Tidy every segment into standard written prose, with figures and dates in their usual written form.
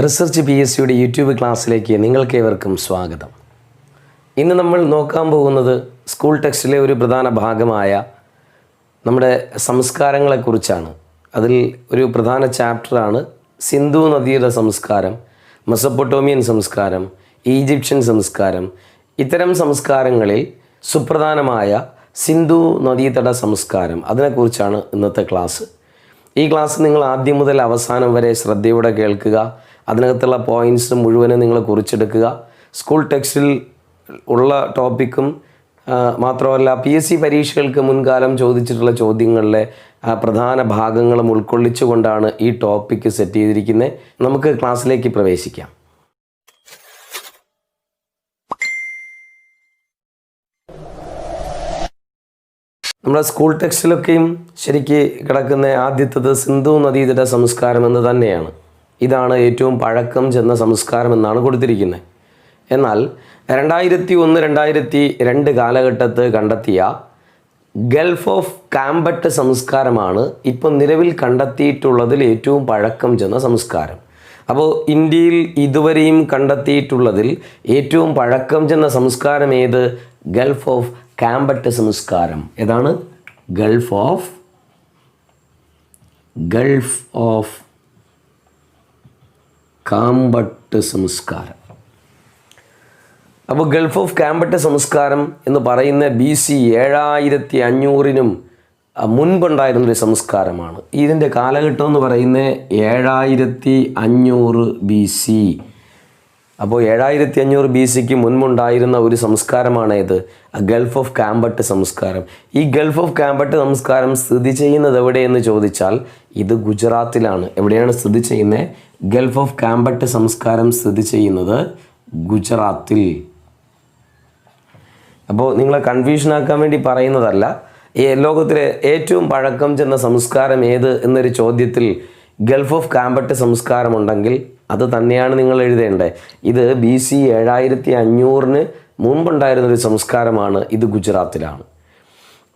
Research P S സിയുടെ YouTube ക്ലാസ്സിലേക്ക് നിങ്ങൾക്കേവർക്കും സ്വാഗതം. ഇന്ന് നമ്മൾ നോക്കാൻ പോകുന്നത് സ്കൂൾ ടെക്സ്റ്റിലെ ഒരു പ്രധാന ഭാഗമായ നമ്മുടെ സംസ്കാരങ്ങളെക്കുറിച്ചാണ്. അതിൽ ഒരു പ്രധാന ചാപ്റ്ററാണ് സിന്ധു നദിയുടെ സംസ്കാരം, മെസപ്പൊട്ടോമിയൻ സംസ്കാരം, ഈജിപ്ഷ്യൻ സംസ്കാരം. ഇത്തരം സംസ്കാരങ്ങളിൽ സുപ്രധാനമായ സിന്ധു നദീതട സംസ്കാരം, അതിനെക്കുറിച്ചാണ് ഇന്നത്തെ ക്ലാസ്. ഈ ക്ലാസ് നിങ്ങൾ ആദ്യം മുതൽ അവസാനം വരെ ശ്രദ്ധയോടെ കേൾക്കുക. അതിനകത്തുള്ള പോയിൻറ്റ്സ് മുഴുവനും നിങ്ങൾ കുറിച്ചെടുക്കുക. സ്കൂൾ ടെക്സ്റ്റിൽ ഉള്ള ടോപ്പിക്കും മാത്രമല്ല PSC പരീക്ഷകൾക്ക് മുൻകാലം ചോദിച്ചിട്ടുള്ള ചോദ്യങ്ങളിലെ പ്രധാന ഭാഗങ്ങളും ഉൾക്കൊള്ളിച്ചുകൊണ്ടാണ് ഈ ടോപ്പിക്ക് സെറ്റ് ചെയ്തിരിക്കുന്നത്. നമുക്ക് ക്ലാസ്സിലേക്ക് പ്രവേശിക്കാം. നമ്മുടെ സ്കൂൾ ടെക്സ്റ്റിലൊക്കെയും ശരിക്ക് കിടക്കുന്ന ആദ്യത്തേത് സിന്ധു നദീതട സംസ്കാരം എന്ന് തന്നെയാണ്. ഇതാണ് ഏറ്റവും പഴക്കം ചെന്ന സംസ്കാരം എന്നാണ് കൊടുത്തിരിക്കുന്നത്. എന്നാൽ 2001-2002 കാലഘട്ടത്ത് കണ്ടെത്തിയ ഗൾഫ് ഓഫ് കാംബട്ട് സംസ്കാരമാണ് ഇപ്പം നിലവിൽ കണ്ടെത്തിയിട്ടുള്ളതിൽ ഏറ്റവും പഴക്കം ചെന്ന സംസ്കാരം. അപ്പോൾ ഇന്ത്യയിൽ ഇതുവരെയും കണ്ടെത്തിയിട്ടുള്ളതിൽ ഏറ്റവും പഴക്കം ചെന്ന സംസ്കാരം ഏത്? ഗൾഫ് ഓഫ് കാംബട്ട് സംസ്കാരം. ഏതാണ്? ഗൾഫ് ഓഫ് കാംബട്ട് സംസ്കാരം. അപ്പോൾ ഗൾഫ് ഓഫ് കാംബട്ട് സംസ്കാരം എന്ന് പറയുന്ന BC 7500-നും മുൻപുണ്ടായിരുന്നൊരു സംസ്കാരമാണ്. ഇതിൻ്റെ കാലഘട്ടം എന്ന് പറയുന്നത് 7500 BC. അപ്പോൾ 7500 BCക്ക് മുൻപുണ്ടായിരുന്ന ഒരു സംസ്കാരമാണ് ഇത്, ഗൾഫ് ഓഫ് കാംബട്ട് സംസ്കാരം. ഈ ഗൾഫ് ഓഫ് കാംബട്ട് സംസ്കാരം സ്ഥിതി ചെയ്യുന്നത് എവിടെയെന്ന് ചോദിച്ചാൽ ഇത് ഗുജറാത്തിലാണ്. എവിടെയാണ് സ്ഥിതി ചെയ്യുന്നത്? ഗൾഫ് ഓഫ് കാംബട്ട് സംസ്കാരം സ്ഥിതി ചെയ്യുന്നത് ഗുജറാത്തിൽ. അപ്പോൾ നിങ്ങളെ കൺഫ്യൂഷനാക്കാൻ വേണ്ടി പറയുന്നതല്ല. ലോകത്തിലെ ഏറ്റവും പഴക്കം ചെന്ന സംസ്കാരം ഏത് എന്നൊരു ചോദ്യത്തിൽ ഗൾഫ് ഓഫ് കാംബട്ട് സംസ്കാരം ഉണ്ടെങ്കിൽ അത് തന്നെയാണ് നിങ്ങൾ എഴുതേണ്ടത്. ഇത് BC 7500-ന് മുമ്പുണ്ടായിരുന്നൊരു സംസ്കാരമാണ്. ഇത് ഗുജറാത്തിലാണ്.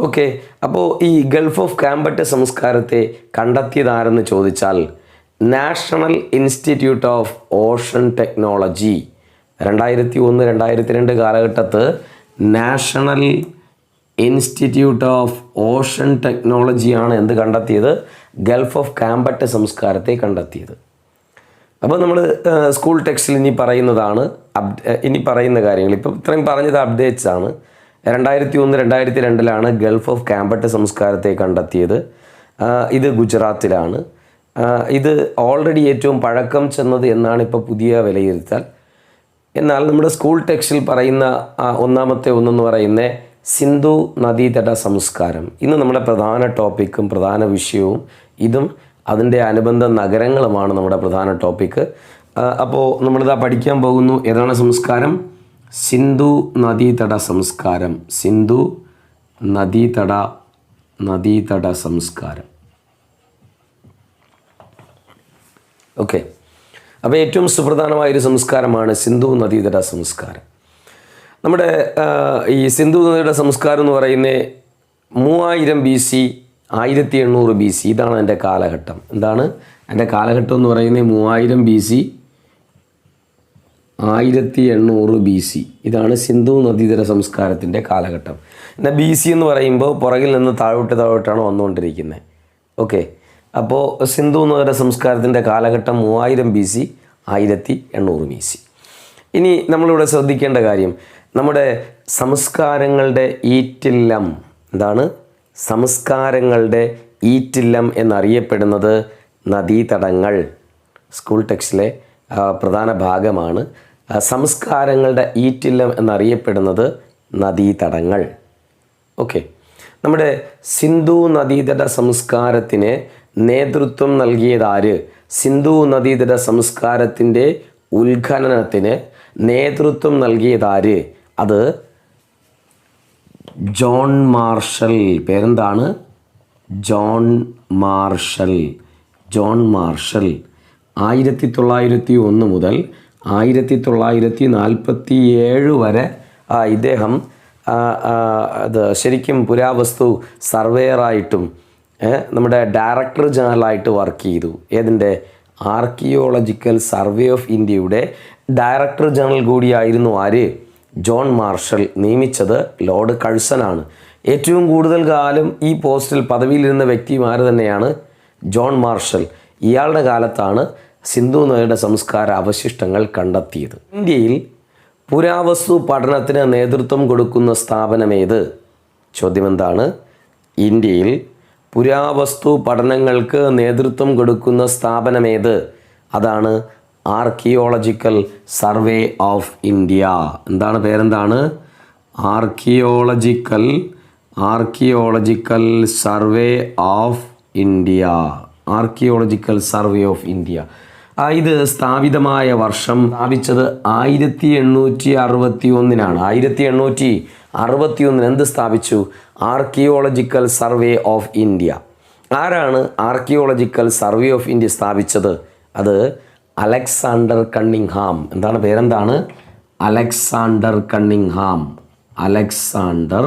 ഓക്കെ. അപ്പോൾ ഈ ഗൾഫ് ഓഫ് കാംബട്ട് സംസ്കാരത്തെ കണ്ടെത്തിയതാരെന്ന് ചോദിച്ചാൽ national institute of Ocean technology. 2001-2002 കാലഘട്ടത്ത് നാഷണൽ ഇൻസ്റ്റിറ്റ്യൂട്ട് ഓഫ് ഓഷൻ ടെക്നോളജിയാണ് എന്ത് കണ്ടെത്തിയത്? ഗൾഫ് ഓഫ് കാംബട്ട് സംസ്കാരത്തെ കണ്ടെത്തിയത്. അപ്പോൾ നമ്മൾ സ്കൂൾ ടെക്സ്റ്റിൽ ഇനി പറയുന്ന കാര്യങ്ങൾ ഇപ്പോൾ ഇത്രയും പറഞ്ഞത് അപ്ഡേറ്റ്സ് ആണ്. 2001-2002 ഗൾഫ് ഓഫ് കാംബട്ട് സംസ്കാരത്തെ കണ്ടെത്തിയത്. ഇത് ഗുജറാത്തിലാണ്. ഇത് ഓൾറെഡി ഏറ്റവും പഴക്കം ചെന്നത് എന്നാണ് ഇപ്പോൾ പുതിയ വിലയിരുത്തൽ. എന്നാൽ നമ്മുടെ സ്കൂൾ ടെക്സ്റ്റിൽ പറയുന്ന ഒന്നാമത്തെ ഒന്നെന്ന് പറയുന്നത് സിന്ധു നദീതട സംസ്കാരം. ഇന്ന് നമ്മുടെ പ്രധാന ടോപ്പിക്കും പ്രധാന വിഷയവും ഇതും അതിൻ്റെ അനുബന്ധ നഗരങ്ങളുമാണ് നമ്മുടെ പ്രധാന ടോപ്പിക്ക്. അപ്പോൾ നമ്മളിതാ പഠിക്കാൻ പോകുന്നു. ഏതാണ് സംസ്കാരം? സിന്ധു നദീതട സംസ്കാരം. സിന്ധു നദീതട സംസ്കാരം. ഓക്കെ. അപ്പോൾ ഏറ്റവും സുപ്രധാനമായൊരു സംസ്കാരമാണ് സിന്ധു നദീതട സംസ്കാരം. നമ്മുടെ ഈ സിന്ധു നദിയുടെ സംസ്കാരം എന്ന് പറയുന്നത് 3000 BC 1800 BC. ഇതാണ് എൻ്റെ കാലഘട്ടം. എന്താണ് എൻ്റെ കാലഘട്ടം എന്ന് പറയുന്നത്? 3000 BC 1800 BC. ഇതാണ് സിന്ധു നദീതട സംസ്കാരത്തിൻ്റെ കാലഘട്ടം. എന്നാൽ BC എന്ന് പറയുമ്പോൾ പുറകിൽ നിന്ന് താഴോട്ടാണ് വന്നുകൊണ്ടിരിക്കുന്നത്. ഓക്കെ. അപ്പോൾ സിന്ധു നദീതട സംസ്കാരത്തിൻ്റെ കാലഘട്ടം 3000 BC 1800 BC. ഇനി നമ്മളിവിടെ ശ്രദ്ധിക്കേണ്ട കാര്യം, നമ്മുടെ സംസ്കാരങ്ങളുടെ ഈറ്റില്ലം. എന്താണ്? സംസ്കാരങ്ങളുടെ ഈറ്റില്ലം എന്നറിയപ്പെടുന്നത് നദീതടങ്ങൾ. സ്കൂൾ ടെക്സ്റ്റിലെ പ്രധാന ഭാഗമാണ്. സംസ്കാരങ്ങളുടെ ഈറ്റില്ലം എന്നറിയപ്പെടുന്നത് നദീതടങ്ങൾ. ഓക്കെ. നമ്മുടെ സിന്ധു നദീതട സംസ്കാരത്തിന് നേതൃത്വം നൽകിയതാര്? സിന്ധു നദീതട സംസ്കാരത്തിൻ്റെ ഉത്ഖനനത്തിന് നേതൃത്വം നൽകിയതാര്? അത് ജോൺ മാർഷൽ. പേരെന്താണ്? John marshal. 1901 മുതൽ 1947 വരെ ഇദ്ദേഹം അത് ശരിക്കും പുരാവസ്തു സർവേയറായിട്ടും നമ്മുടെ ഡയറക്ടർ ജനറലായിട്ട് വർക്ക് ചെയ്തു. ഏതിൻ്റെ? ആർക്കിയോളജിക്കൽ സർവേ ഓഫ് ഇന്ത്യയുടെ ഡയറക്ടർ ജനറൽ കൂടിയായിരുന്നു ആര്? John marshal. നിയമിച്ചത് ലോർഡ് കഴ്സനാണ്. ഏറ്റവും കൂടുതൽ കാലം ഈ പോസ്റ്റിൽ പദവിയിലിരുന്ന വ്യക്തിയും ആര് തന്നെയാണ്? John marshal. ഇയാളുടെ കാലത്താണ് സിന്ധു നദിയുടെ സംസ്കാര അവശിഷ്ടങ്ങൾ കണ്ടെത്തിയത്. ഇന്ത്യയിൽ പുരാവസ്തു പഠനത്തിന് നേതൃത്വം കൊടുക്കുന്ന സ്ഥാപനമേത്? ചോദ്യം എന്താണ്? ഇന്ത്യയിൽ പുരാവസ്തു പഠനങ്ങൾക്ക് നേതൃത്വം കൊടുക്കുന്ന സ്ഥാപനമേത്? അതാണ് ആർക്കിയോളജിക്കൽ സർവേ ഓഫ് ഇന്ത്യ. എന്താണ് പേരെന്താണ്? Archaeological survey of India. Archaeological survey of India. ഇത് സ്ഥാപിതമായ വർഷം സ്ഥാപിച്ചത് 1861 1861 എന്ത് സ്ഥാപിച്ചു? Archaeological survey of India. ആരാണ് ആർക്കിയോളജിക്കൽ സർവേ ഓഫ് ഇന്ത്യ സ്ഥാപിച്ചത്? അത് അലക്സാണ്ടർ കണ്ണിങ്ഹാം. എന്താണ് പേരെന്താണ്? Alexander Cunningham. Alexander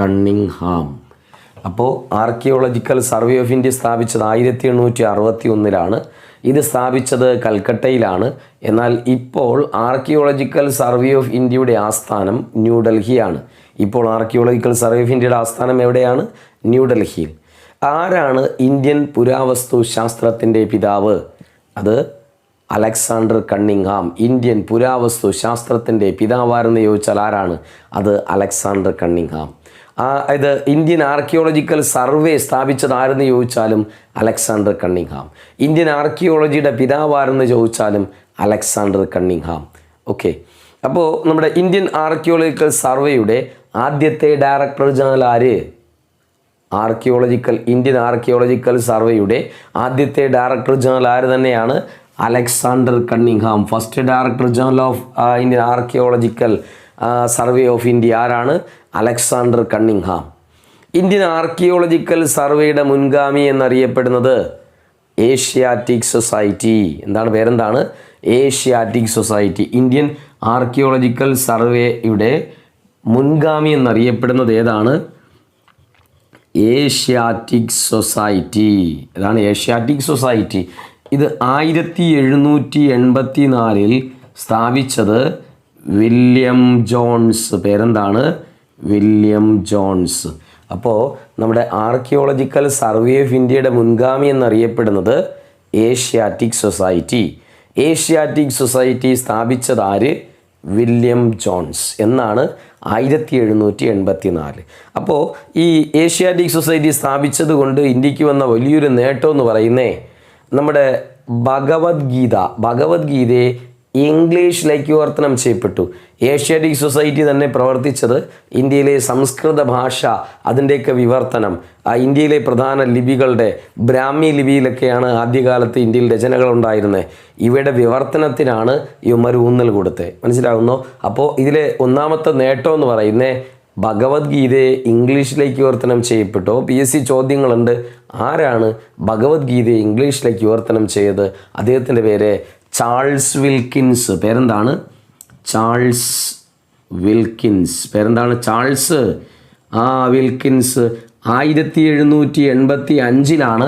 Cunningham. അപ്പോൾ ആർക്കിയോളജിക്കൽ സർവേ ഓഫ് ഇന്ത്യ സ്ഥാപിച്ചത് 1861 ഇത് സ്ഥാപിച്ചത് കൽക്കട്ടയിലാണ്. എന്നാൽ ഇപ്പോൾ ആർക്കിയോളജിക്കൽ സർവേ ഓഫ് ഇന്ത്യയുടെ ആസ്ഥാനം ന്യൂഡൽഹിയാണ്. ഇപ്പോൾ ആർക്കിയോളജിക്കൽ സർവേ ഓഫ് ഇന്ത്യയുടെ ആസ്ഥാനം എവിടെയാണ്? ന്യൂഡൽഹിയിൽ. ആരാണ് ഇന്ത്യൻ പുരാവസ്തു ശാസ്ത്രത്തിൻ്റെ പിതാവ്? അത് അലക്സാണ്ടർ കണ്ണിങ്ഹാം. ഇന്ത്യൻ പുരാവസ്തു ശാസ്ത്രത്തിൻ്റെ പിതാവാരെന്ന് ചോദിച്ചാൽ ആരാണ്? അത് അലക്സാണ്ടർ കണ്ണിങ്ഹാം. ഇത് ഇന്ത്യൻ ആർക്കിയോളജിക്കൽ സർവേ സ്ഥാപിച്ചത് ആരെന്ന് ചോദിച്ചാലും അലക്സാണ്ടർ കണ്ണിങ്ഹാം. ഇന്ത്യൻ ആർക്കിയോളജിയുടെ പിതാവാരെന്ന് ചോദിച്ചാലും അലക്സാണ്ടർ കണ്ണിങ്ഹാം. ഓക്കെ. അപ്പോൾ നമ്മുടെ ഇന്ത്യൻ ആർക്കിയോളജിക്കൽ സർവേയുടെ ആദ്യത്തെ ഡയറക്ടർ ജനറൽ ആര്? ഇന്ത്യൻ ആർക്കിയോളജിക്കൽ സർവേയുടെ ആദ്യത്തെ ഡയറക്ടർ ജനറൽ ആര് തന്നെയാണ്? Alexander Cunningham. First director general of Indian archaeological survey of India ആരാണ്? Alexander Cunningham. ഇന്ത്യൻ ആർക്കിയോളജിക്കൽ സർവേയുടെ മുൻഗാമി എന്നറിയപ്പെടുന്നത് ഏഷ്യാറ്റിക് സൊസൈറ്റി. എന്താണ് പേരെന്താണ്? Asiatic society. ഇന്ത്യൻ ആർക്കിയോളജിക്കൽ സർവേയുടെ മുൻഗാമി എന്നറിയപ്പെടുന്നത് ഏതാണ്? Asiatic society. ഇതാണ് ഏഷ്യാറ്റിക് സൊസൈറ്റി. ഇത് 1784 സ്ഥാപിച്ചത് വില്യം ജോൺസ്. പേരെന്താണ്? William Jones. അപ്പോൾ നമ്മുടെ ആർക്കിയോളജിക്കൽ സർവേ ഓഫ് ഇന്ത്യയുടെ മുൻഗാമി എന്നറിയപ്പെടുന്നത് ഏഷ്യാറ്റിക് സൊസൈറ്റി. ഏഷ്യാറ്റിക് സൊസൈറ്റി സ്ഥാപിച്ചത് ആര്? വില്യം ജോൺസ് എന്നാണ് 1784. അപ്പോൾ ഈ ഏഷ്യാറ്റിക് സൊസൈറ്റി സ്ഥാപിച്ചത് കൊണ്ട് ഇന്ത്യക്ക് വന്ന വലിയൊരു നേട്ടം എന്ന് പറയുന്നേ നമ്മുടെ ഭഗവത്ഗീതയെ ഇംഗ്ലീഷിലേക്ക് വിവർത്തനം ചെയ്യപ്പെട്ടു. ഏഷ്യാറ്റിക് സൊസൈറ്റി തന്നെ പ്രവർത്തിച്ചത് ഇന്ത്യയിലെ സംസ്കൃത ഭാഷ അതിൻ്റെയൊക്കെ വിവർത്തനം ഇന്ത്യയിലെ പ്രധാന ലിപികളുടെ ബ്രാഹ്മി ലിപിയിലൊക്കെയാണ് ആദ്യകാലത്ത് ഇന്ത്യയിൽ രചനകൾ ഉണ്ടായിരുന്നത്. ഇവയുടെ വിവർത്തനത്തിനാണ് ഇവന്മാർ ഊന്നൽ കൊടുത്തത്. മനസ്സിലാകുന്നോ? അപ്പോൾ ഇതിലെ ഒന്നാമത്തെ നേട്ടം എന്ന് പറയുന്നത് ഭഗവത്ഗീതയെ ഇംഗ്ലീഷിലേക്ക് വിവർത്തനം ചെയ്യപ്പെട്ടു. PSC ചോദ്യങ്ങളുണ്ട്. ആരാണ് ഭഗവത്ഗീതയെ ഇംഗ്ലീഷിലേക്ക് വിവർത്തനം ചെയ്തത്? അദ്ദേഹത്തിൻ്റെ പേര് ചാൾസ് വിൽക്കിൻസ്. പേരെന്താണ്? Charles Wilkins. പേരെന്താണ്? Charles Wilkins. 1785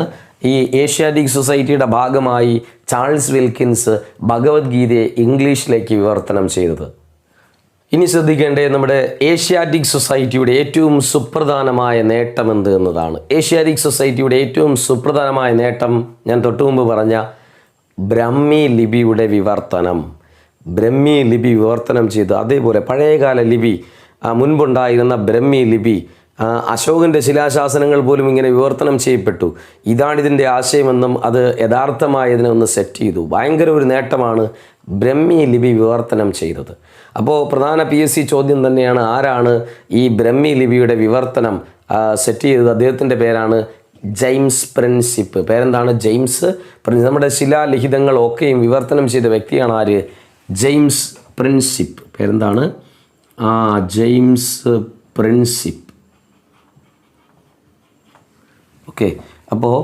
ഈ ഏഷ്യാറ്റിക് സൊസൈറ്റിയുടെ ഭാഗമായി ചാൾസ് വിൽക്കിൻസ് ഭഗവത്ഗീതയെ ഇംഗ്ലീഷിലേക്ക് വിവർത്തനം ചെയ്തത്. ഇനി ശ്രദ്ധിക്കേണ്ടത് നമ്മുടെ ഏഷ്യാറ്റിക് സൊസൈറ്റിയുടെ ഏറ്റവും സുപ്രധാനമായ നേട്ടം എന്ത് എന്നതാണ്. ഏഷ്യാറ്റിക് സൊസൈറ്റിയുടെ ഏറ്റവും സുപ്രധാനമായ നേട്ടം ഞാൻ തൊട്ടുമുമ്പ് പറഞ്ഞ ബ്രഹ്മി ലിപിയുടെ വിവർത്തനം. ബ്രഹ്മി ലിപി വിവർത്തനം ചെയ്ത് അതേപോലെ പഴയകാല ലിപി മുൻപുണ്ടായിരുന്ന ബ്രഹ്മി ലിപി അശോകൻ്റെ ശിലാശാസനങ്ങൾ പോലും ഇങ്ങനെ വിവർത്തനം ചെയ്യപ്പെട്ടു. ഇതാണിതിൻ്റെ ആശയമെന്നും അത് യഥാർത്ഥമായതിനെ ഒന്ന് സെറ്റ് ചെയ്തു. ഭയങ്കര ഒരു നേട്ടമാണ് ബ്രഹ്മി ലിപി വിവർത്തനം ചെയ്തത്. അപ്പോൾ പ്രധാന PSC ചോദ്യം തന്നെയാണ് ആരാണ് ഈ ബ്രഹ്മി ലിപിയുടെ വിവർത്തനം സെറ്റ് ചെയ്തത്? അദ്ദേഹത്തിൻ്റെ പേരാണ് ജെയിംസ് പ്രിൻസിപ്പ്. പേരെന്താണ്? ജെയിംസ് പ്രിൻസിപ്പ്. നമ്മുടെ ശിലാലിഖിതങ്ങളൊക്കെയും വിവർത്തനം ചെയ്ത വ്യക്തിയാണ് ആര്? ജെയിംസ് പ്രിൻസിപ്പ്. പേരെന്താണ്? ജെയിംസ് പ്രിൻസിപ്പ്. ഓക്കെ. അപ്പോൾ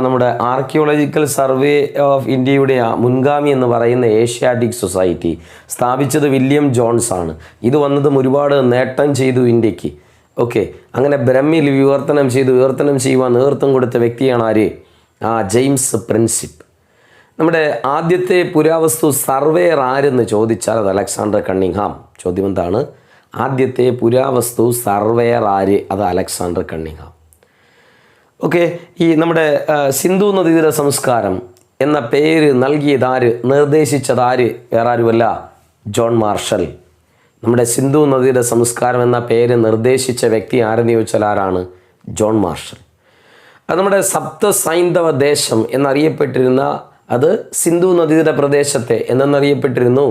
നമ്മുടെ ആർക്കിയോളജിക്കൽ സർവേ ഓഫ് ഇന്ത്യയുടെ മുൻഗാമി എന്ന് പറയുന്ന ഏഷ്യാറ്റിക് സൊസൈറ്റി സ്ഥാപിച്ചത് വില്യം ജോൺസ് ആണ്. ഇത് വന്നതും ഒരുപാട് നേട്ടം ചെയ്തു ഇന്ത്യക്ക്. ഓക്കെ, അങ്ങനെ ബ്രഹ്മിൽ വിവർത്തനം ചെയ്യുവാൻ നേതൃത്വം കൊടുത്ത വ്യക്തിയാണ് ആര്? ജെയിംസ് പ്രിൻസിപ്പ്. നമ്മുടെ ആദ്യത്തെ പുരാവസ്തു സർവേയർ ആരെന്ന് ചോദിച്ചാൽ അത് അലക്സാണ്ടർ കണ്ണിങ്ഹാം. ചോദ്യം എന്താണ്? ആദ്യത്തെ പുരാവസ്തു സർവേയർ ആര്? അത് അലക്സാണ്ടർ കണ്ണിങ്ഹാം. ഓക്കെ, ഈ നമ്മുടെ സിന്ധു നദീതട സംസ്കാരം എന്ന പേര് നൽകിയതാര്, നിർദ്ദേശിച്ചതാര്? വേറെ ആരുമല്ല, ജോൺ മാർഷൽ. നമ്മുടെ സിന്ധു നദിയുടെ സംസ്കാരം എന്ന പേര് നിർദ്ദേശിച്ച വ്യക്തി ആരെന്ന് ചോദിച്ചാൽ ആരാണ്? John marshal. അത് നമ്മുടെ സപ്ത സൈന്ധവ ദേശം എന്നറിയപ്പെട്ടിരുന്ന, അത് സിന്ധു നദിയുടെ പ്രദേശത്തെ എന്തെന്നറിയപ്പെട്ടിരുന്നു?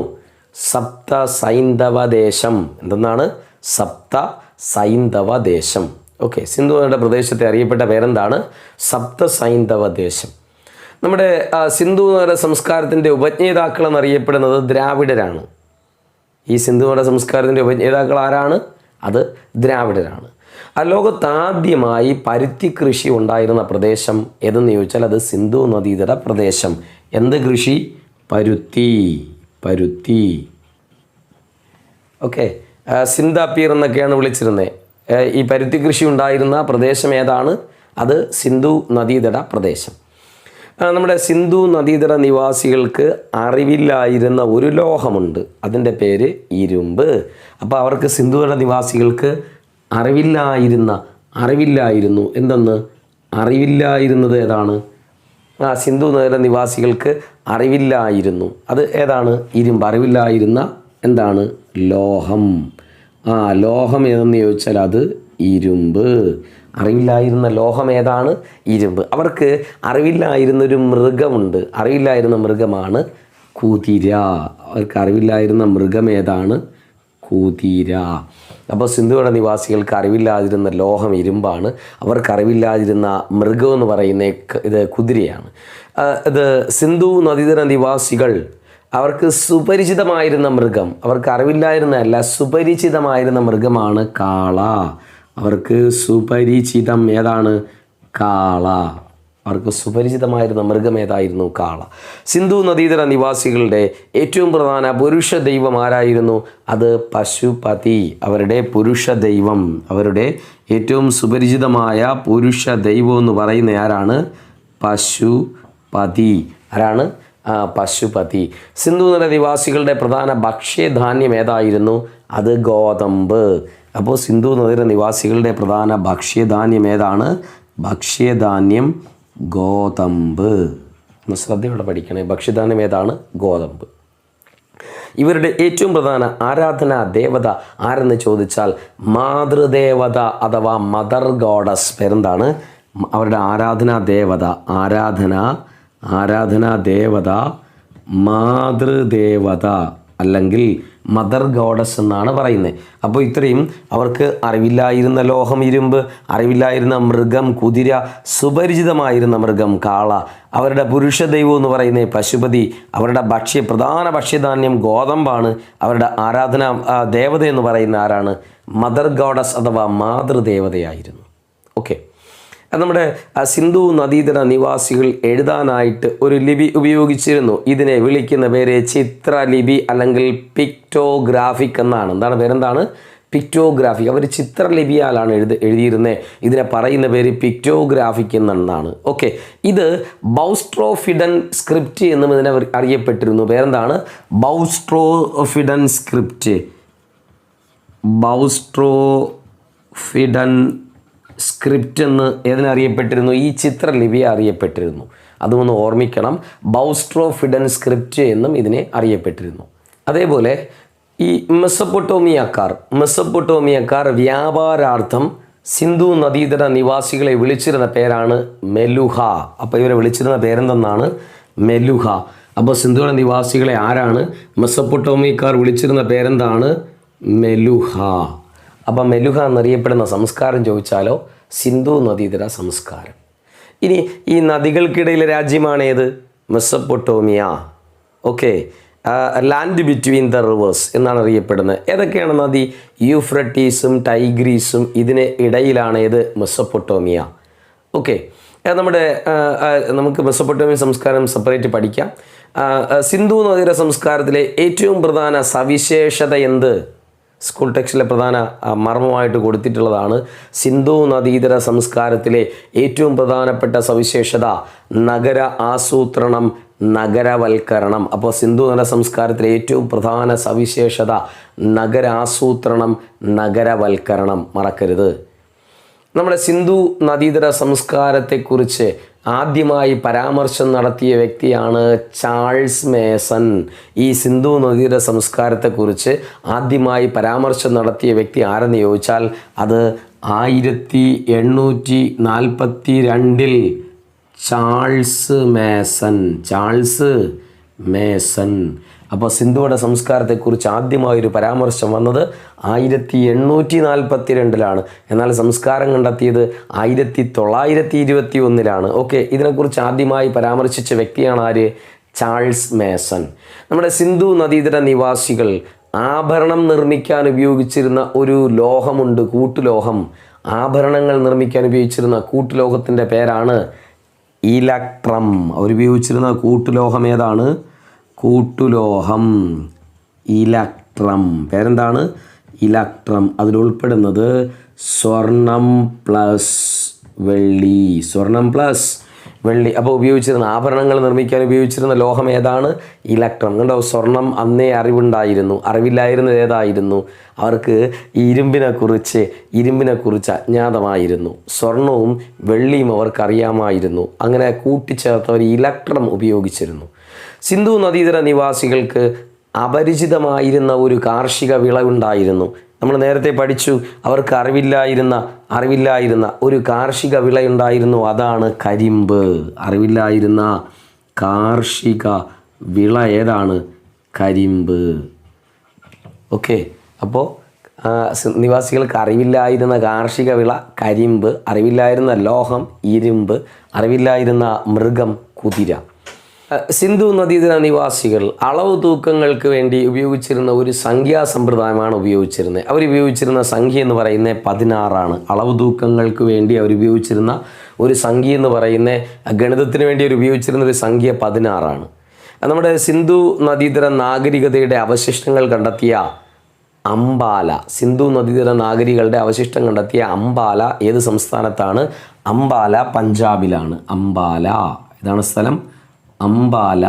സപ്ത സൈന്ധവ ദേശം. എന്തെന്നാണ്? സപ്ത സൈന്ധവ ദേശം. ഓക്കെ, സിന്ധു നദിയുടെ പ്രദേശത്തെ അറിയപ്പെട്ട പേരെന്താണ്? സപ്ത സൈന്ധവ ദേശം. നമ്മുടെ സിന്ധു നദിയുടെ സംസ്കാരത്തിൻ്റെ ഉപജ്ഞേതാക്കൾ എന്നറിയപ്പെടുന്നത് ദ്രാവിഡരാണ്. ഈ സിന്ധു നദിയുടെ സംസ്കാരത്തിൻ്റെ ഉപജ്ഞേതാക്കൾ ആരാണ്? അത് ദ്രാവിഡരാണ്. ലോകത്താദ്യമായി പരുത്തി കൃഷി ഉണ്ടായിരുന്ന പ്രദേശം ഏതെന്ന് ചോദിച്ചാൽ അത് സിന്ധു നദീതട പ്രദേശം. എന്ത് കൃഷി? പരുത്തി. ഓക്കെ, സിന്ധാപീർ എന്നൊക്കെയാണ് വിളിച്ചിരുന്നത്. ഈ പരുത്തി കൃഷി ഉണ്ടായിരുന്ന പ്രദേശം ഏതാണ്? അത് സിന്ധു നദീതട പ്രദേശം. നമ്മുടെ സിന്ധു നദീതട നിവാസികൾക്ക് അറിവില്ലായിരുന്ന ഒരു ലോഹമുണ്ട്, അതിൻ്റെ പേര് ഇരുമ്പ്. അപ്പോൾ അവർക്ക് സിന്ധുതട നിവാസികൾക്ക് അറിവില്ലായിരുന്നു എന്തെന്ന്? അറിവില്ലായിരുന്നത് ഏതാണ്? സിന്ധു നദീതട നിവാസികൾക്ക് അറിവില്ലായിരുന്നു, അത് ഏതാണ്? ഇരുമ്പ്. അറിവില്ലായിരുന്ന എന്താണ്? ലോഹം. ലോഹം ഏതെന്ന് ചോദിച്ചാൽ അത് ഇരുമ്പ്. അറിവില്ലായിരുന്ന ലോഹം ഏതാണ്? ഇരുമ്പ്. അവർക്ക് അറിവില്ലായിരുന്നൊരു മൃഗമുണ്ട്, അറിവില്ലായിരുന്ന മൃഗമാണ് കുതിര. അവർക്ക് അറിവില്ലായിരുന്ന മൃഗം ഏതാണ്? കുതിര. അപ്പോൾ സിന്ധുവട നിവാസികൾക്ക് അറിവില്ലാതിരുന്ന ലോഹം ഇരുമ്പാണ്, അവർക്ക് അറിവില്ലാതിരുന്ന മൃഗം എന്ന് പറയുന്ന ഇത് കുതിരയാണ്. ഇത് സിന്ധു നദീതട നിവാസികൾ അവർക്ക് സുപരിചിതമായിരുന്ന മൃഗം, അവർക്ക് അറിവില്ലായിരുന്നതല്ല, സുപരിചിതമായിരുന്ന മൃഗമാണ് കാള. അവർക്ക് സുപരിചിതം ഏതാണ്? കാള. അവർക്ക് സുപരിചിതമായിരുന്ന മൃഗം ഏതായിരുന്നു? കാള. സിന്ധു നദീതട നിവാസികളുടെ ഏറ്റവും പ്രധാന പുരുഷ ദൈവം ആരായിരുന്നു? അത് പശുപതി. അവരുടെ പുരുഷ ദൈവം, അവരുടെ ഏറ്റവും സുപരിചിതമായ പുരുഷ ദൈവം എന്ന് പറയുന്ന ആരാണ്? പശുപതി. ആരാണ്? പശുപതി. സിന്ധു നദീ നിവാസികളുടെ പ്രധാന ഭക്ഷ്യധാന്യം ഏതായിരുന്നു? അത് ഗോതമ്പ്. അപ്പോൾ സിന്ധു നദിയുടെ നിവാസികളുടെ പ്രധാന ഭക്ഷ്യധാന്യം ഏതാണ്? ഭക്ഷ്യധാന്യം ഗോതമ്പ്. ഒന്ന് ശ്രദ്ധയോടെ പഠിക്കണേ. ഭക്ഷ്യധാന്യം ഏതാണ്? ഗോതമ്പ്. ഇവരുടെ ഏറ്റവും പ്രധാന ആരാധനാ ദേവത ആരെന്ന് ചോദിച്ചാൽ മാതൃദേവത അഥവാ മദർ ഗോഡസ്. പേരെന്താണ്? അവരുടെ ആരാധനാ ദേവത മാതൃദേവത അല്ലെങ്കിൽ മദർ ഗോഡസ് എന്നാണ് പറയുന്നത്. അപ്പോൾ ഇത്രയും അവർക്ക് അറിവില്ലായിരുന്ന ലോഹം ഇരുമ്പ്, അറിവില്ലായിരുന്ന മൃഗം കുതിര, സുപരിചിതമായിരുന്ന മൃഗം കാള, അവരുടെ പുരുഷ ദൈവം എന്ന് പറയുന്നത് പശുപതി, അവരുടെ പ്രധാന ഭക്ഷ്യധാന്യം ഗോതമ്പാണ്, അവരുടെ ആരാധനാ ദേവത എന്ന് പറയുന്ന ആരാണ്? മദർ ഗോഡസ് അഥവാ മാതൃദേവതയായിരുന്നു. ഓക്കെ, നമ്മുടെ സിന്ധു നദീതട നിവാസികൾ എഴുതാനായിട്ട് ഒരു ലിപി ഉപയോഗിച്ചിരുന്നു. ഇതിനെ വിളിക്കുന്ന പേര് ചിത്രലിപി അല്ലെങ്കിൽ പിക്ടോഗ്രാഫിക് എന്നാണ്. എന്താണ് പേരെന്താണ്? പിക്ടോഗ്രാഫിക്. അവർ ചിത്രലിപിയാലാണ് എഴുതിയിരുന്നത്. ഇതിനെ പറയുന്ന പേര് പിക്ടോഗ്രാഫിക് എന്നാണ്. ഓക്കെ, ഇത് ബൗസ്ട്രോഫിഡൻ സ്ക്രിപ്റ്റ് എന്നും ഇതിനെ അറിയപ്പെട്ടിരുന്നു. പേരെന്താണ്? ബൗസ്ട്രോഫിഡൻ സ്ക്രിപ്റ്റ്. ബൗസ്ട്രോഫിഡൻ സ്ക്രിപ്റ്റ് എന്ന് ഏതിനറിയപ്പെട്ടിരുന്നു? ഈ ചിത്രലിപിയെ അറിയപ്പെട്ടിരുന്നു. അതുമൊന്ന് ഓർമ്മിക്കണം. ബൗസ്ട്രോഫിഡൻ സ്ക്രിപ്റ്റ് എന്നും ഇതിനെ അറിയപ്പെട്ടിരുന്നു. അതേപോലെ ഈ മെസ്സപ്പൊട്ടോമിയക്കാർ വ്യാപാരാർത്ഥം സിന്ധു നദീതട നിവാസികളെ വിളിച്ചിരുന്ന പേരാണ് മെലുഹ. അപ്പോൾ ഇവരെ വിളിച്ചിരുന്ന പേരെന്തെന്നാണ്? മെലുഹ. അപ്പോൾ സിന്ധുതട നിവാസികളെ ആരാണ്? മെസ്സപ്പൊട്ടോമിയക്കാർ വിളിച്ചിരുന്ന പേരെന്താണ്? മെലുഹ. അപ്പം മെലുഹ എന്നറിയപ്പെടുന്ന സംസ്കാരം ചോദിച്ചാലോ? സിന്ധു നദീതട സംസ്കാരം. ഇനി ഈ നദികൾക്കിടയിലെ രാജ്യമാണ് ഏത്? Mesopotamia. Okay, land between the reverse എന്നാണ് അറിയപ്പെടുന്നത്. ഏതൊക്കെയാണ് നദി? യൂഫ്രട്ടീസും ടൈഗ്രീസും ഇതിന് ഇടയിലാണ് ഏത്? മെസ്സപ്പൊട്ടോമിയ. ഓക്കെ, നമുക്ക് മെസ്സപ്പൊട്ടോമിയ സംസ്കാരം സെപ്പറേറ്റ് പഠിക്കാം. സിന്ധു നദിയുടെ സംസ്കാരത്തിലെ ഏറ്റവും പ്രധാന സവിശേഷത എന്ത്? സ്കൂൾ ടെക്സ്റ്റിലെ പ്രധാന മർമ്മമായിട്ട് കൊടുത്തിട്ടുള്ളതാണ്. സിന്ധു നദീതര സംസ്കാരത്തിലെ ഏറ്റവും പ്രധാനപ്പെട്ട സവിശേഷത നഗര ആസൂത്രണം, നഗരവൽക്കരണം. അപ്പോൾ സിന്ധു നദീതര സംസ്കാരത്തിലെ ഏറ്റവും പ്രധാന സവിശേഷത നഗരാസൂത്രണം, നഗരവൽക്കരണം. മറക്കരുത്. നമ്മുടെ സിന്ധു നദീതര സംസ്കാരത്തെക്കുറിച്ച് ആദ്യമായി പരാമർശം നടത്തിയ വ്യക്തിയാണ് ചാൾസ് മേസൺ. ഈ സിന്ധു നദീതര സംസ്കാരത്തെക്കുറിച്ച് ആദ്യമായി പരാമർശം നടത്തിയ വ്യക്തി ആരെന്ന് ചോദിച്ചാൽ അത് 1842 ചാൾസ് മേസൺ. അപ്പോൾ സിന്ധുവിടെ സംസ്കാരത്തെക്കുറിച്ച് ആദ്യമായൊരു പരാമർശം വന്നത് 1842 എന്നാൽ സംസ്കാരം കണ്ടെത്തിയത് 1921 ഓക്കെ, ഇതിനെക്കുറിച്ച് ആദ്യമായി പരാമർശിച്ച വ്യക്തിയാണ് ആര്? Charles Mason. നമ്മുടെ സിന്ധു നദീതര നിവാസികൾ ആഭരണം നിർമ്മിക്കാൻ ഉപയോഗിച്ചിരുന്ന ഒരു ലോഹമുണ്ട്, കൂട്ടുലോഹം. ആഭരണങ്ങൾ നിർമ്മിക്കാൻ ഉപയോഗിച്ചിരുന്ന കൂട്ടുലോഹത്തിൻ്റെ പേരാണ് ഇലക്ട്രം. അവരുപയോഗിച്ചിരുന്ന കൂട്ടുലോഹം ഏതാണ്? കൂട്ടുലോഹം ഇലക്ട്രം. പേരെന്താണ്? ഇലക്ട്രം. അതിലുൾപ്പെടുന്നത് സ്വർണം പ്ലസ് വെള്ളി. അപ്പോൾ ഉപയോഗിച്ചിരുന്ന ആഭരണങ്ങൾ നിർമ്മിക്കാൻ ഉപയോഗിച്ചിരുന്ന ലോഹം ഏതാണ്? ഇലക്ട്രം. കണ്ടോ, സ്വർണം അന്നേ അറിവില്ലായിരുന്നത് ഏതായിരുന്നു? അവർക്ക് ഈ ഇരുമ്പിനെക്കുറിച്ച് അജ്ഞാതമായിരുന്നു. സ്വർണവും വെള്ളിയും അവർക്കറിയാമായിരുന്നു. അങ്ങനെ കൂട്ടിച്ചേർത്ത് അവർ ഇലക്ട്രം ഉപയോഗിച്ചിരുന്നു. സിന്ധു നദീതര നിവാസികൾക്ക് അപരിചിതമായിരുന്ന ഒരു കാർഷിക വിളവുണ്ടായിരുന്നു. നമ്മൾ നേരത്തെ പഠിച്ചു, അവർക്ക് അറിവില്ലായിരുന്ന ഒരു കാർഷിക വിളയുണ്ടായിരുന്നു, അതാണ് കരിമ്പ്. അറിവില്ലായിരുന്ന കാർഷിക വിള ഏതാണ്? കരിമ്പ്. ഓക്കെ, അപ്പോൾ നിവാസികൾക്ക് അറിവില്ലായിരുന്ന കാർഷിക വിള കരിമ്പ്, അറിവില്ലായിരുന്ന ലോഹം ഇരുമ്പ്, അറിവില്ലായിരുന്ന മൃഗം കുതിര. സിന്ധു നദീതര നിവാസികൾ അളവ് തൂക്കങ്ങൾക്ക് വേണ്ടി ഉപയോഗിച്ചിരുന്ന ഒരു സംഖ്യാ സമ്പ്രദായമാണ് ഉപയോഗിച്ചിരുന്നത്. അവരുപയോഗിച്ചിരുന്ന സംഖ്യ എന്ന് പറയുന്നത് 16. അളവ് തൂക്കങ്ങൾക്ക് വേണ്ടി അവരുപയോഗിച്ചിരുന്ന ഒരു സംഖ്യ എന്ന് പറയുന്നത്, ഗണിതത്തിന് വേണ്ടി അവർ ഉപയോഗിച്ചിരുന്ന ഒരു സംഖ്യ 16. നമ്മുടെ സിന്ധു നദീതര നാഗരികതയുടെ അവശിഷ്ടങ്ങൾ കണ്ടെത്തിയ അംബാല, സിന്ധു നദീതര നാഗരികളുടെ അവശിഷ്ടം കണ്ടെത്തിയ അംബാല ഏത് സംസ്ഥാനത്താണ്? അംബാല പഞ്ചാബിലാണ്. ഇതാണ് സ്ഥലം. അംബാല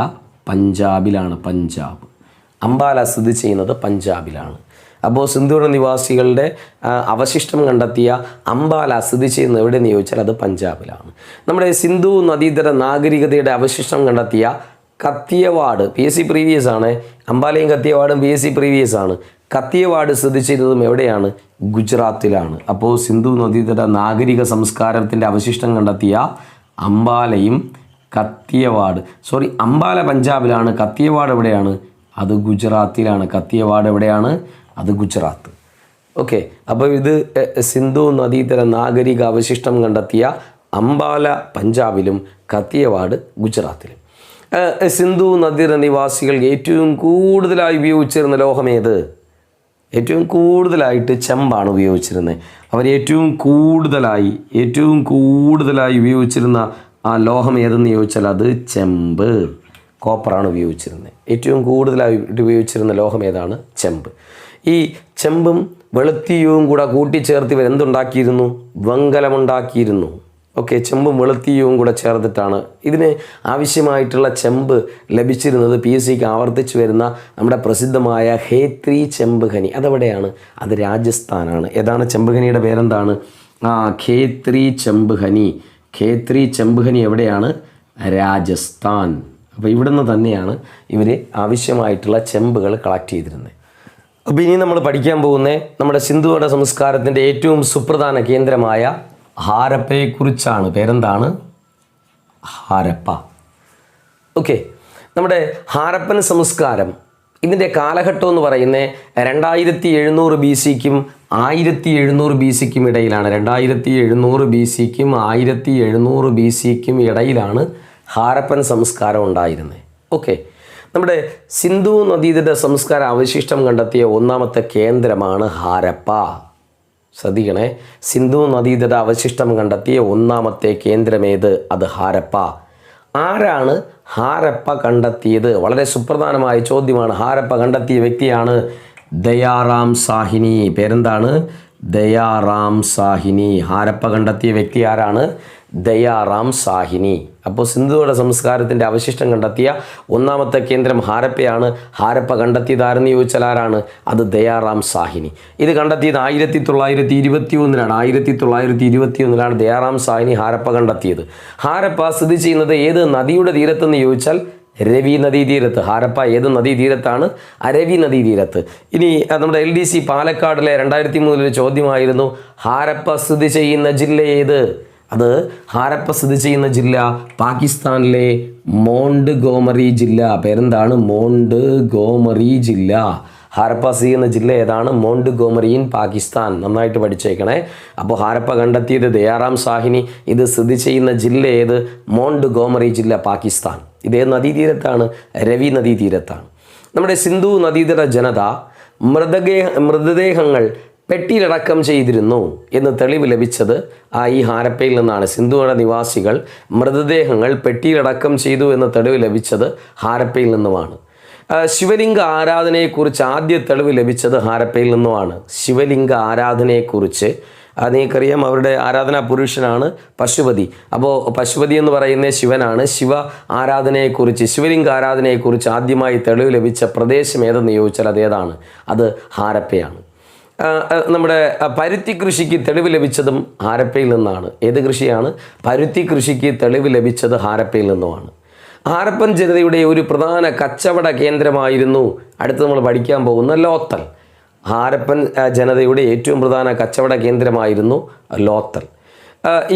പഞ്ചാബിലാണ്. അംബാല സ്ഥിതി ചെയ്യുന്നത് പഞ്ചാബിലാണ്. അപ്പോൾ സിന്ധുവിൻ്റെ നിവാസികളുടെ അവശിഷ്ടം കണ്ടെത്തിയ അംബാല സ്ഥിതി ചെയ്യുന്നത് എവിടെയെന്ന് ചോദിച്ചാൽ അത് പഞ്ചാബിലാണ്. നമ്മുടെ സിന്ധു നദീതര നാഗരികതയുടെ അവശിഷ്ടം കണ്ടെത്തിയ കത്തിയവാട്, PSC പ്രീവിയസ് ആണ്. അംബാലയും കത്തിയവാടും PSC പ്രീവിയസ് ആണ്. കത്തിയവാട് സ്ഥിതി ചെയ്യുന്നതും എവിടെയാണ്? ഗുജറാത്തിലാണ്. അപ്പോൾ സിന്ധു നദീതര നാഗരിക സംസ്കാരത്തിൻ്റെ അവശിഷ്ടം കണ്ടെത്തിയ അംബാലയും അംബാല പഞ്ചാബിലാണ്. കത്തിയവാട് എവിടെയാണ്? അത് ഗുജറാത്തിലാണ്. കത്തിയവാട് എവിടെയാണ്? അത് ഗുജറാത്ത്. ഓക്കെ, അപ്പോൾ ഇത് സിന്ധു നദീതര നാഗരിക അവശിഷ്ടം കണ്ടെത്തിയ അംബാല പഞ്ചാബിലും കത്തിയവാട് ഗുജറാത്തിലും. സിന്ധു നദീതര നിവാസികൾ ഏറ്റവും കൂടുതലായി ഉപയോഗിച്ചിരുന്ന ലോഹം ഏത്? ഏറ്റവും കൂടുതലായിട്ട് ചെമ്പാണ് ഉപയോഗിച്ചിരുന്നത്. അവർ ഏറ്റവും കൂടുതലായി ഉപയോഗിച്ചിരുന്ന ആ ലോഹം ഏതെന്ന് ചോദിച്ചാൽ അത് ചെമ്പ്, കോപ്പറാണ് ഉപയോഗിച്ചിരുന്നത്. ഏറ്റവും കൂടുതലായിട്ട് ഉപയോഗിച്ചിരുന്ന ലോഹം ഏതാണ്? ചെമ്പ്. ഈ ചെമ്പും വെളുത്തീയവും കൂടെ കൂട്ടിച്ചേർത്ത് ഇവർ എന്തുണ്ടാക്കിയിരുന്നു? വെങ്കലമുണ്ടാക്കിയിരുന്നു. ഓക്കെ, ചെമ്പും വെളുത്തീയവും കൂടെ ചേർത്തിട്ടാണ്. ഇതിന് ആവശ്യമായിട്ടുള്ള ചെമ്പ് ലഭിച്ചിരുന്നത് PSCക്ക് ആവർത്തിച്ച് വരുന്ന നമ്മുടെ പ്രസിദ്ധമായ ഖേത്രി ചെമ്പ് ഖനി. അതെവിടെയാണ്? അത് രാജസ്ഥാനാണ്. ഏതാണ് ചെമ്പ് ഖനിയുടെ പേരെന്താണ്? ഖേത്രി ചെമ്പ് ഖനി എവിടെയാണ്? രാജസ്ഥാൻ. അപ്പോൾ ഇവിടുന്ന് തന്നെയാണ് ഇവർ ആവശ്യമായിട്ടുള്ള ചെമ്പുകൾ കളക്ട് ചെയ്തിരുന്നത്. അപ്പോൾ ഇനി നമ്മൾ പഠിക്കാൻ പോകുന്നത് നമ്മുടെ സിന്ധുവിൻ്റെ സംസ്കാരത്തിൻ്റെ ഏറ്റവും സുപ്രധാന കേന്ദ്രമായ ഹാരപ്പയെക്കുറിച്ചാണ്. പേരെന്താണ്? ഹാരപ്പ. ഓക്കെ, നമ്മുടെ ഹാരപ്പൻ സംസ്കാരം ഇതിൻ്റെ കാലഘട്ടം എന്ന് പറയുന്നത് 2700 BCക്കും 1700 BCക്കും ഇടയിലാണ്. 2700 BCക്കും 1700 BCക്കും ഇടയിലാണ് ഹാരപ്പൻ സംസ്കാരം ഉണ്ടായിരുന്നത്. ഓക്കെ, നമ്മുടെ സിന്ധു നദീതട സംസ്കാര അവശിഷ്ടം കണ്ടെത്തിയ ഒന്നാമത്തെ കേന്ദ്രമാണ് ഹാരപ്പ. ശ്രദ്ധിക്കണേ, സിന്ധു നദീതട അവശിഷ്ടം കണ്ടെത്തിയ ഒന്നാമത്തെ കേന്ദ്രമേത്? അത് ഹാരപ്പ. ആരാണ് ഹാരപ്പ കണ്ടെത്തിയത്? വളരെ സുപ്രധാനമായ ചോദ്യമാണ്. ഹാരപ്പ കണ്ടെത്തിയ വ്യക്തിയാണ് ദയാറാം സാഹിനി. പേരെന്താണ്? ദയാറാം സാഹിനി. ഹാരപ്പ കണ്ടെത്തിയ വ്യക്തി ആരാണ്? ദയാറാം സാഹിനി. അപ്പോൾ സിന്ധുവിടെ സംസ്കാരത്തിൻ്റെ അവശിഷ്ടം കണ്ടെത്തിയ ഒന്നാമത്തെ കേന്ദ്രം ഹാരപ്പയാണ്. ഹാരപ്പ കണ്ടെത്തിയത് ആരെന്ന് ചോദിച്ചാൽ ആരാണ്? അത് ദയാറാം സാഹിനി. ഇത് കണ്ടെത്തിയത് 1921 1921 ദയാറാം സാഹിനി ഹാരപ്പ കണ്ടെത്തിയത്. ഹാരപ്പ സ്ഥിതി ചെയ്യുന്നത് ഏത് നദിയുടെ തീരത്തെന്ന് ചോദിച്ചാൽ രവി നദീതീരത്ത്. ഹാരപ്പ ഏത് നദീതീരത്താണ്? രവി നദീതീരത്ത്. ഇനി നമ്മുടെ LDC പാലക്കാടിലെ 2003 ചോദ്യമായിരുന്നു, ഹാരപ്പ സ്ഥിതി ചെയ്യുന്ന ജില്ല ഏത്? അത് ഹാരപ്പ സ്ഥിതി ചെയ്യുന്ന ജില്ല പാകിസ്ഥാനിലെ മോണ്ട് ഗോമറി ജില്ല. പേരെന്താണ്? മോണ്ട് ഗോമറി ജില്ല. ഹാരപ്പ സ്ഥിതി ചെയ്യുന്ന ജില്ല ഏതാണ്? മോണ്ട് ഗോമറി ഇൻ പാകിസ്ഥാൻ. നന്നായിട്ട് പഠിച്ചേക്കണേ. അപ്പോൾ ഹാരപ്പ കണ്ടെത്തിയത് ദയാറാം സാഹിനി. ഇത് സ്ഥിതി ചെയ്യുന്ന ജില്ല ഏത്? മോണ്ട് ഗോമറി ജില്ല, പാകിസ്ഥാൻ. ഇതേ നദീതീരത്താണ്? രവി നദീതീരത്താണ്. നമ്മുടെ സിന്ധു നദീതട ജനത മൃതദേഹങ്ങൾ പെട്ടിയിലടക്കം ചെയ്തിരുന്നു എന്ന് തെളിവ് ലഭിച്ചത് ഈ ഹാരപ്പയിൽ നിന്നാണ്. സിന്ധുവിന്റെ നിവാസികൾ മൃതദേഹങ്ങൾ പെട്ടിയിലടക്കം ചെയ്തു എന്ന് തെളിവ് ലഭിച്ചത് ഹാരപ്പയിൽ നിന്നുമാണ്. ശിവലിംഗ ആരാധനയെക്കുറിച്ച് ആദ്യ തെളിവ് ലഭിച്ചത് ഹാരപ്പയിൽ നിന്നുമാണ്. ശിവലിംഗ ആരാധനയെക്കുറിച്ച് നിങ്ങൾക്കറിയാം, അവരുടെ ആരാധനാ പുരുഷനാണ് പശുപതി. അപ്പോൾ പശുപതി എന്ന് പറയുന്ന ശിവനാണ്. ശിവ ആരാധനയെക്കുറിച്ച്, ശിവലിംഗ ആരാധനയെക്കുറിച്ച് ആദ്യമായി തെളിവ് ലഭിച്ച പ്രദേശം ഏതെന്ന് ചോദിച്ചാൽ അതേതാണ്? അത് ഹാരപ്പയാണ്. നമ്മുടെ പരുത്തി കൃഷിക്ക് തെളിവ് ലഭിച്ചതും ഹാരപ്പയിൽ നിന്നാണ്. ഏത് കൃഷിയാണ്? പരുത്തി കൃഷിക്ക് തെളിവ് ലഭിച്ചത് ഹാരപ്പയിൽ നിന്നുമാണ്. ഹാരപ്പൻ ജനതയുടെ ഒരു പ്രധാന കച്ചവട കേന്ദ്രമായിരുന്നു അടുത്ത് നമ്മൾ പഠിക്കാൻ പോകുന്ന ലോത്തൽ. ഹാരപ്പൻ ജനതയുടെ ഏറ്റവും പ്രധാന കച്ചവട കേന്ദ്രമായിരുന്നു ലോത്തൽ.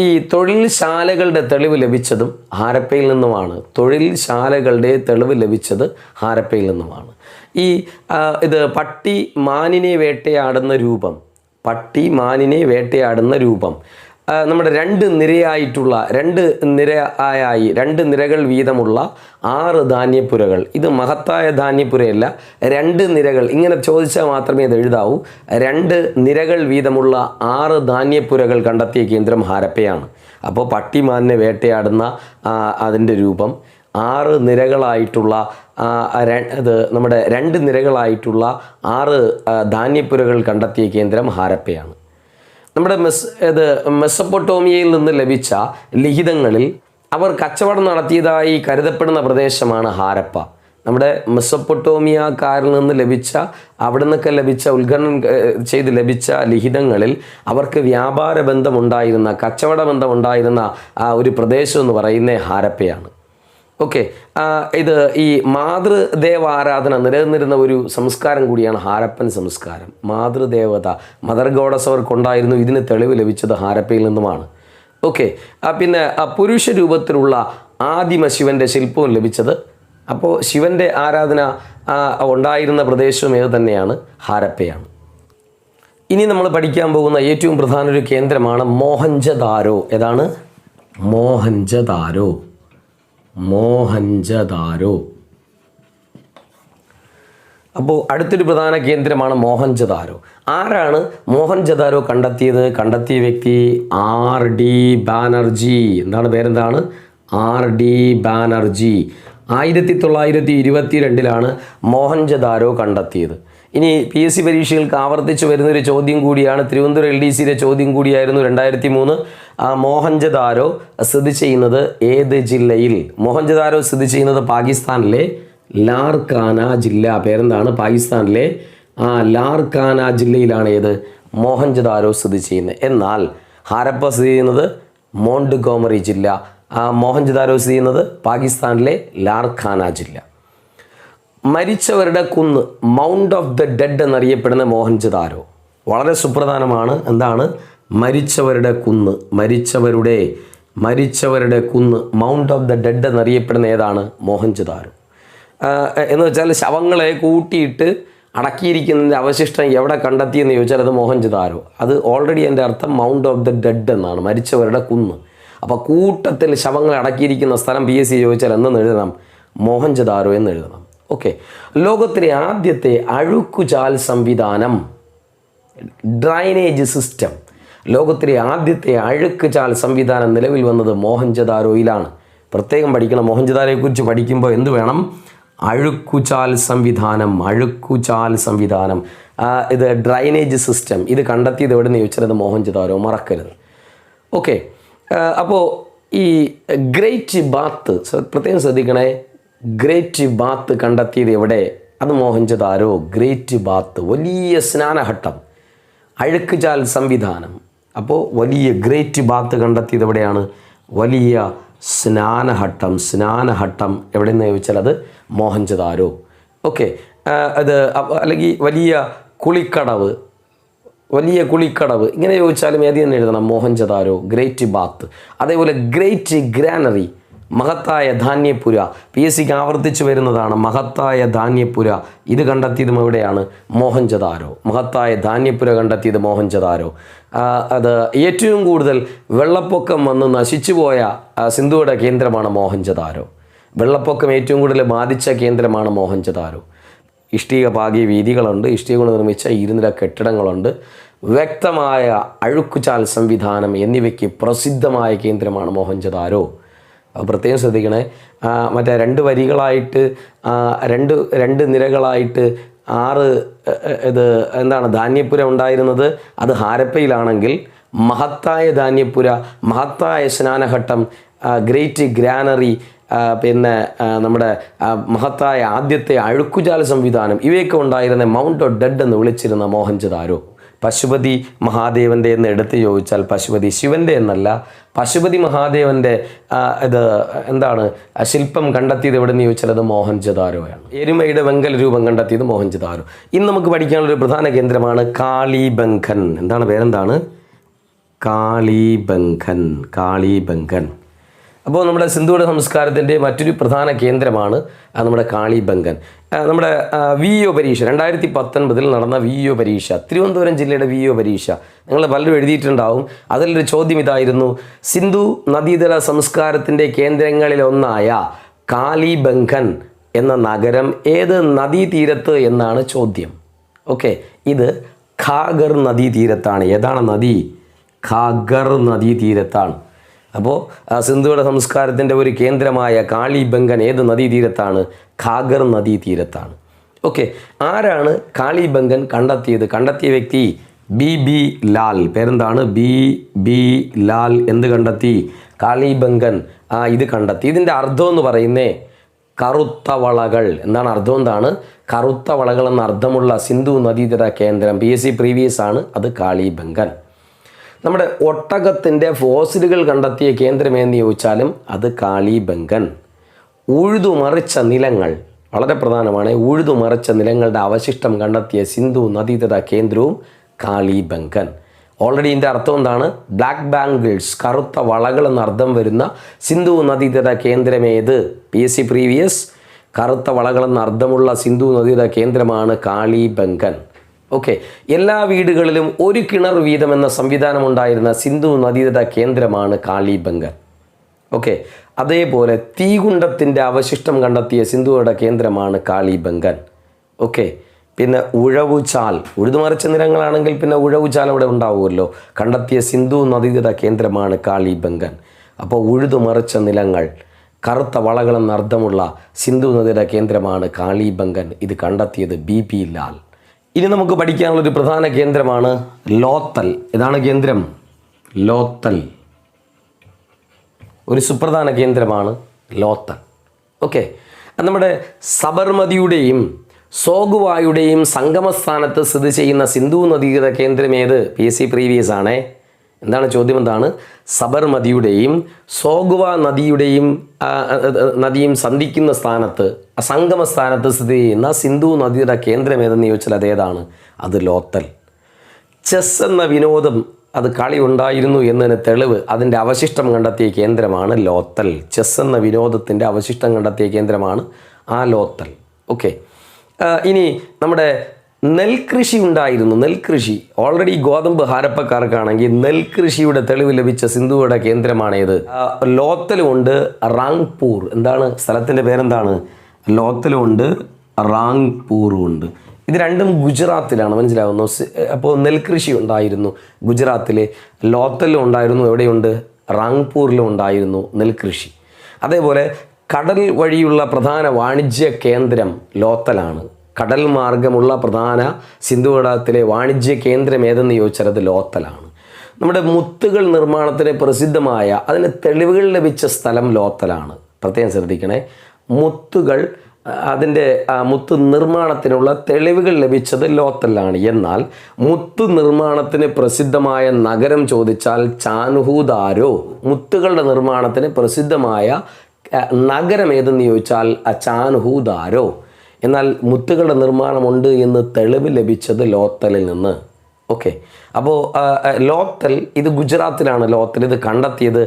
ഈ തൊഴിൽശാലകളുടെ തെളിവ് ലഭിച്ചതും ഹാരപ്പയിൽ നിന്നുമാണ്. തൊഴിൽശാലകളുടെ തെളിവ് ലഭിച്ചത് ഹാരപ്പയിൽ നിന്നുമാണ്. ഇത് പട്ടി മാനിനെ വേട്ടയാടുന്ന രൂപം, പട്ടി മാനിനെ വേട്ടയാടുന്ന രൂപം നമ്മുടെ രണ്ട് നിരകൾ വീതമുള്ള 6 ധാന്യപ്പുരകൾ. ഇത് മഹത്തായ ധാന്യപ്പുരയല്ല, 2 നിരകൾ. ഇങ്ങനെ ചോദിച്ചാൽ മാത്രമേ ഇത് എഴുതാവൂ. 2 നിരകൾ വീതമുള്ള 6 ധാന്യപ്പുരകൾ കണ്ടെത്തിയ കേന്ദ്രം ഹാരപ്പയാണ്. അപ്പോൾ പട്ടിമാനിനെ വേട്ടയാടുന്ന അതിൻ്റെ രൂപം, 6 നിരകളായിട്ടുള്ള നമ്മുടെ 2 നിരകളായിട്ടുള്ള 6 ധാന്യപ്പുരകൾ കണ്ടെത്തിയ കേന്ദ്രം ഹാരപ്പയാണ്. നമ്മുടെ മെസ്സപ്പൊട്ടോമിയയിൽ നിന്ന് ലഭിച്ച ലിഖിതങ്ങളിൽ അവർ കച്ചവടം നടത്തിയതായി കരുതപ്പെടുന്ന പ്രദേശമാണ് ഹാരപ്പ. നമ്മുടെ മെസ്സപ്പൊട്ടോമിയക്കാരിൽ നിന്ന് അവിടെ നിന്നൊക്കെ ലഭിച്ച ഉത്ഖനനം ചെയ്ത് ലഭിച്ച ലിഖിതങ്ങളിൽ അവർക്ക് വ്യാപാര ബന്ധമുണ്ടായിരുന്ന, കച്ചവട ബന്ധമുണ്ടായിരുന്ന ഒരു പ്രദേശം എന്ന് പറയുന്നത് ഹാരപ്പയാണ്. ഓക്കെ, ഇത് ഈ മാതൃദേവാരാധന നിലനിന്നിരുന്ന ഒരു സംസ്കാരം കൂടിയാണ് ഹാരപ്പൻ സംസ്കാരം. മാതൃദേവത, മദർ ഗോഡസ് അവർക്കുണ്ടായിരുന്നു. ഇതിന് തെളിവ് ലഭിച്ചത് ഹാരപ്പയിൽ നിന്നുമാണ്. ഓക്കെ, പിന്നെ പുരുഷ രൂപത്തിലുള്ള ആദിമ ശിവൻ്റെ ശില്പവും ലഭിച്ചത്. അപ്പോൾ ശിവൻ്റെ ആരാധന ഉണ്ടായിരുന്ന പ്രദേശവും ഏത് തന്നെയാണ്? ഹാരപ്പയാണ്. ഇനി നമ്മൾ പഠിക്കാൻ പോകുന്ന ഏറ്റവും പ്രധാന ഒരു കേന്ദ്രമാണ് മോഹൻജദാരോ. ഏതാണ്? മോഹൻജദാരോ. അപ്പോൾ അടുത്തൊരു പ്രധാന കേന്ദ്രമാണ് മോഹൻജദാരോ. ആരാണ് മോഹൻജദാരോ കണ്ടെത്തിയ വ്യക്തി R.D. ബാനർജി. എന്താണ് പേരെന്താണ്? R.D. ബാനർജി. 1922 മോഹൻജദാരോ കണ്ടെത്തിയത്. ഇനി PSC പരീക്ഷകൾക്ക് ആവർത്തിച്ച് വരുന്നൊരു ചോദ്യം കൂടിയാണ്, തിരുവനന്തപുരം LDCയിലെ ചോദ്യം കൂടിയായിരുന്നു 2003. മോഹൻജദാരോ സ്ഥിതി ചെയ്യുന്നത് ഏത് ജില്ലയിൽ? മോഹൻജദാരോ സ്ഥിതി ചെയ്യുന്നത് പാകിസ്ഥാനിലെ ലാർക്കാന ജില്ല. പേരെന്താണ്? പാകിസ്ഥാനിലെ ലാർക്കാന ജില്ലയിലാണ് ഏത്? മോഹൻജദാരോ സ്ഥിതി ചെയ്യുന്നത്. എന്നാൽ ഹാരപ്പ സ്ഥിതി ചെയ്യുന്നത് മോണ്ട് ഗോമറി ജില്ല. മോഹൻജദാരോ സ്ഥിതി ചെയ്യുന്നത് പാകിസ്ഥാനിലെ ലാർക്കാന ജില്ല. മരിച്ചവരുടെ കുന്ന്, മൗണ്ട് ഓഫ് ദ ഡെഡ് എന്നറിയപ്പെടുന്ന മോഹൻജദാരോ വളരെ സുപ്രധാനമാണ്. എന്താണ്? മരിച്ചവരുടെ കുന്ന്, മരിച്ചവരുടെ കുന്ന്, മൗണ്ട് ഓഫ് ദ ഡെഡ് എന്നറിയപ്പെടുന്ന ഏതാണ്? മോഹൻജദാരോ. എന്ന് വെച്ചാൽ ശവങ്ങളെ കൂട്ടിയിട്ട് അടക്കിയിരിക്കുന്നതിൻ്റെ അവശിഷ്ടം എവിടെ കണ്ടെത്തിയെന്ന് ചോദിച്ചാൽ അത് മോഹൻജദാരോ. അത് ഓൾറെഡി എൻ്റെ അർത്ഥം മൗണ്ട് ഓഫ് ദ ഡെഡ് എന്നാണ്, മരിച്ചവരുടെ കുന്ന്. അപ്പോൾ കൂട്ടത്തിൽ ശവങ്ങളെ അടക്കിയിരിക്കുന്ന സ്ഥലം PSC ചോദിച്ചാൽ എന്തെന്ന് എഴുതണം? മോഹൻജദാരോ എന്ന് എഴുതണം. ഓക്കെ, ലോകത്തിലെ ആദ്യത്തെ അഴുക്കുചാൽ സംവിധാനം, ഡ്രൈനേജ് സിസ്റ്റം, ലോകത്തിലെ ആദ്യത്തെ അഴുക്കുചാൽ സംവിധാനം നിലവിൽ വന്നത് മോഹൻജദാരോയിലാണ്. പ്രത്യേകം പഠിക്കണം. മോഹൻജദാരോയെക്കുറിച്ച് പഠിക്കുമ്പോൾ എന്ത് വേണം? അഴുക്കുചാൽ സംവിധാനം, ഇത് ഡ്രൈനേജ് സിസ്റ്റം, ഇത് കണ്ടെത്തിയത് എവിടെ നിന്ന് ചോദിച്ചാൽ അത് മോഹൻജദാരോ, മറക്കരുത്. ഓക്കെ, അപ്പോൾ ഈ ഗ്രേറ്റ് ബാത്ത് പ്രത്യേകം ശ്രദ്ധിക്കണേ. ഗ്രേറ്റ് ബാത്ത് കണ്ടെത്തിയത് എവിടെ? അത് മോഹൻജദാരോ. ഗ്രേറ്റ് ബാത്ത് വലിയ സ്നാനഘട്ടം, അഴുക്കുചാൽ സംവിധാനം. അപ്പോൾ വലിയ ഗ്രേറ്റ് ബാത്ത് കണ്ടെത്തിയത് എവിടെയാണ്? വലിയ സ്നാനഘട്ടം എവിടെ നിന്ന് ചോദിച്ചാൽ അത് മോഹൻജദാരോ. ഓക്കെ, അത് അല്ലെങ്കിൽ വലിയ കുളിക്കടവ് ഇങ്ങനെ ചോദിച്ചാലും ഏത് തന്നെ എഴുതണം? Mohenjo-daro, great bath. അതേപോലെ ഗ്രേറ്റ് ഗ്രാനറി, മഹത്തായ ധാന്യപ്പുര, PSCക്ക് ആവർത്തിച്ച് വരുന്നതാണ്. മഹത്തായ ധാന്യപ്പുര ഇത് കണ്ടെത്തിയതും എവിടെയാണ്? മോഹൻജദാരോ. മഹത്തായ ധാന്യപ്പുര കണ്ടെത്തിയത് മോഹൻജദാരോ. അത് ഏറ്റവും കൂടുതൽ വെള്ളപ്പൊക്കം വന്ന് നശിച്ചുപോയ സിന്ധുവിടെ കേന്ദ്രമാണ് മോഹൻജദാരോ. വെള്ളപ്പൊക്കം ഏറ്റവും കൂടുതൽ ബാധിച്ച കേന്ദ്രമാണ് മോഹൻജദാരോ. ഇഷ്ടിക പാകിയ വീഥികളുണ്ട്, ഇഷ്ടിക കൊണ്ട് നിർമ്മിച്ച ഇരുനില കെട്ടിടങ്ങളുണ്ട്, വ്യക്തമായ അഴുക്കുചാൽ സംവിധാനം എന്നിവയ്ക്ക് പ്രസിദ്ധമായ കേന്ദ്രമാണ് മോഹൻജദാരോ. പ്രത്യേകം ശ്രദ്ധിക്കണേ. മറ്റേ രണ്ട് വരികളായിട്ട് രണ്ട് നിരകളായിട്ട് 6 ഇത് എന്താണ് ധാന്യപ്പുര ഉണ്ടായിരുന്നത്, അത് ഹാരപ്പയിലാണെങ്കിൽ മഹത്തായ ധാന്യപ്പുര, മഹത്തായ സ്നാനഘട്ടം, ഗ്രേറ്റ് ഗ്രാനറി, പിന്നെ നമ്മുടെ മഹത്തായ ആദ്യത്തെ അഴുക്കുചാൽ സംവിധാനം ഇവയൊക്കെ ഉണ്ടായിരുന്ന മൗണ്ട് ഓഫ് ഡെഡ് എന്ന് വിളിച്ചിരുന്ന മോഹൻജദാരോ. പശുപതി മഹാദേവൻ്റെ എന്ന് എടുത്ത് ചോദിച്ചാൽ പശുപതി ശിവൻ്റെ എന്നല്ല, പശുപതി മഹാദേവൻ്റെ ഇത് എന്താണ് ശില്പം കണ്ടെത്തിയത് എവിടെ നിന്ന് ചോദിച്ചാൽ അത് മോഹൻജദാരോയാണ്. എരുമയുടെ വെങ്കല രൂപം കണ്ടെത്തിയത് മോഹൻജദാരോ. ഇന്ന് നമുക്ക് പഠിക്കാനുള്ളൊരു പ്രധാന കേന്ദ്രമാണ് കാളിബംഗൻ. എന്താണ് പേരെന്താണ്? കാളിബംഗൻ. അപ്പോൾ നമ്മുടെ സിന്ധുവിടെ സംസ്കാരത്തിൻ്റെ മറ്റൊരു പ്രധാന കേന്ദ്രമാണ് നമ്മുടെ കാളിബംഗൻ. നമ്മുടെ VO പരീക്ഷ 2019 നടന്ന VO പരീക്ഷ, തിരുവനന്തപുരം ജില്ലയുടെ VO പരീക്ഷ നിങ്ങൾ പലരും എഴുതിയിട്ടുണ്ടാവും. അതിലൊരു ചോദ്യം ഇതായിരുന്നു: സിന്ധു നദീതല സംസ്കാരത്തിൻ്റെ കേന്ദ്രങ്ങളിലൊന്നായ കാളിബംഗൻ എന്ന നഗരം ഏത് നദീതീരത്ത് എന്നാണ് ചോദ്യം. ഓക്കെ, ഇത് ഖാഗർ നദീതീരത്താണ്. ഏതാണ് നദി? ഖാഗർ നദീതീരത്താണ്. അപ്പോൾ സിന്ധുവിടെ സംസ്കാരത്തിൻ്റെ ഒരു കേന്ദ്രമായ കാളിബംഗൻ ഏത് നദീതീരത്താണ്? ഖാഗർ നദീതീരത്താണ്. ഓക്കെ, ആരാണ് കാളിബംഗൻ കണ്ടെത്തിയത്? കണ്ടെത്തിയ വ്യക്തി BB ലാൽ. പേരെന്താണ്? BB ലാൽ. എന്ത് കണ്ടെത്തി? കാളിബംഗൻ ഇത് കണ്ടെത്തി. ഇതിൻ്റെ അർത്ഥം എന്ന് പറയുന്നേ കറുത്ത വളകൾ. എന്താണ് അർത്ഥം? എന്താണ്? കറുത്ത വളകൾ എന്ന അർത്ഥമുള്ള സിന്ധു നദീതട കേന്ദ്രം. PSC പ്രീവിയസ് ആണ്. അത് കാളിബംഗൻ. നമ്മുടെ ഒട്ടകത്തിൻ്റെ ഫോസിലുകൾ കണ്ടെത്തിയ കേന്ദ്രമേന്ന് ചോദിച്ചാലും അത് കാളിബംഗൻ. ഉഴുതുമറിച്ച നിലങ്ങൾ വളരെ പ്രധാനമാണ്. ഉഴുതുമറിച്ച നിലങ്ങളുടെ അവശിഷ്ടം കണ്ടെത്തിയ സിന്ധു നദീതട കേന്ദ്രവും കാളിബംഗൻ. ഓൾറെഡി ഇതിൻ്റെ അർത്ഥം എന്താണ്? ബ്ലാക്ക് ബാംഗിൾസ്, കറുത്ത വളകൾ എന്ന അർത്ഥം വരുന്ന സിന്ധു നദീതട കേന്ദ്രമേത്? PSC previous. കറുത്ത വളകൾ എന്ന അർത്ഥമുള്ള സിന്ധു നദീതട കേന്ദ്രമാണ് കാളിബംഗൻ. ഓക്കെ, എല്ലാ വീടുകളിലും ഒരു കിണർ വീതം എന്ന സംവിധാനം ഉണ്ടായിരുന്ന സിന്ധു നദീതട കേന്ദ്രമാണ് കാളിബംഗൻ. ഓക്കെ, അതേപോലെ തീകുണ്ടത്തിൻ്റെ അവശിഷ്ടം കണ്ടെത്തിയ സിന്ധുവിടെ കേന്ദ്രമാണ് കാളിബംഗൻ. ഓക്കെ, പിന്നെ ഉഴവുചാൽ, ഉഴുതുമറിച്ച നിലങ്ങളാണെങ്കിൽ പിന്നെ ഉഴവുചാൽ അവിടെ ഉണ്ടാവുമല്ലോ. കണ്ടെത്തിയ സിന്ധു നദീതട കേന്ദ്രമാണ് കാളിബംഗൻ. അപ്പോൾ ഉഴുതുമറിച്ച നിലങ്ങൾ, കറുത്ത വളകൾ എന്ന അർത്ഥമുള്ള സിന്ധു നദിയുടെ കേന്ദ്രമാണ് കാളിബംഗൻ. ഇത് കണ്ടെത്തിയത് BB ലാൽ. ഇനി നമുക്ക് പഠിക്കാനുള്ളൊരു പ്രധാന കേന്ദ്രമാണ് ലോത്തൽ. ഏതാണ് കേന്ദ്രം? ലോത്തൽ. ഒരു സുപ്രധാന കേന്ദ്രമാണ് ലോത്തൽ. ഓക്കെ, നമ്മുടെ സബർമതിയുടെയും സോഗുവായുടെയും സംഗമസ്ഥാനത്ത് സ്ഥിതി ചെയ്യുന്ന സിന്ധു നദീതട കേന്ദ്രം ഏത്? PSC പ്രീവിയസ് ആണേ. എന്താണ് ചോദ്യം? എന്താണ്? സബർമതിയുടെയും സോഗുവ നദിയും സന്ധിക്കുന്ന സ്ഥാനത്ത്, സംഗമ സ്ഥാനത്ത് സ്ഥിതി ചെയ്യുന്ന സിന്ധു നദിയുടെ കേന്ദ്രം ഏതെന്ന് ചോദിച്ചാൽ അതേതാണ്? അത് ലോത്തൽ. ചെസ് എന്ന വിനോദം അത് കളി ഉണ്ടായിരുന്നു എന്നതിന് തെളിവ് അതിൻ്റെ അവശിഷ്ടം കണ്ടെത്തിയ കേന്ദ്രമാണ് ലോത്തൽ. ചെസ് എന്ന വിനോദത്തിൻ്റെ അവശിഷ്ടം കണ്ടെത്തിയ കേന്ദ്രമാണ് ആ ലോത്തൽ. ഓക്കെ, ഇനി നമ്മുടെ നെൽകൃഷി ഉണ്ടായിരുന്നു. നെൽകൃഷി ഓൾറെഡി ഗോതമ്പ് ഹാരപ്പക്കാർക്കാണെങ്കിൽ നെൽകൃഷിയുടെ തെളിവ് ലഭിച്ച സിന്ധുവിടെ കേന്ദ്രമാണേത്? ലോത്തലുമുണ്ട്, റാങ്പൂർ. എന്താണ് സ്ഥലത്തിൻ്റെ പേരെന്താണ്? ലോത്തലുമുണ്ട്, റാങ്പൂറും ഉണ്ട്. ഇത് രണ്ടും ഗുജറാത്തിലാണ്, മനസ്സിലാവുന്നു. അപ്പോൾ നെൽകൃഷി ഉണ്ടായിരുന്നു ഗുജറാത്തിൽ, ലോത്തലിലും ഉണ്ടായിരുന്നു. എവിടെയുണ്ട്? റാങ്പൂരിലും ഉണ്ടായിരുന്നു നെൽകൃഷി. അതേപോലെ കടൽ വഴിയുള്ള പ്രധാന വാണിജ്യ കേന്ദ്രം ലോത്തലാണ്. കടൽ മാർഗമുള്ള പ്രധാന സിന്ധുതടത്തിലെ വാണിജ്യ കേന്ദ്രം ഏതെന്ന് ചോദിച്ചാൽ അത് ലോത്തലാണ്. നമ്മുടെ മുത്തുകൾ നിർമ്മാണത്തിന് പ്രസിദ്ധമായ അതിന് തെളിവുകൾ ലഭിച്ച സ്ഥലം ലോത്തലാണ്. പ്രത്യേകം ശ്രദ്ധിക്കണേ, മുത്തുകൾ അതിൻ്റെ മുത്ത് നിർമ്മാണത്തിനുള്ള തെളിവുകൾ ലഭിച്ചത് ലോത്തലാണ്. എന്നാൽ മുത്തു നിർമ്മാണത്തിന് പ്രസിദ്ധമായ നഗരം ചോദിച്ചാൽ ചാൻഹുദാരോ. മുത്തുകളുടെ നിർമ്മാണത്തിന് പ്രസിദ്ധമായ നഗരം ഏതെന്ന് ചോദിച്ചാൽ ചാൻഹുദാരോ. എന്നാൽ മുത്തുകളുടെ നിർമ്മാണമുണ്ട് എന്ന് തെളിവ് ലഭിച്ചത് ലോത്തലിൽ നിന്ന്. ഓക്കെ, അപ്പോൾ ലോത്തൽ ഇത് ഗുജറാത്തിലാണ്. ലോത്തൽ ഇത് കണ്ടെത്തിയത്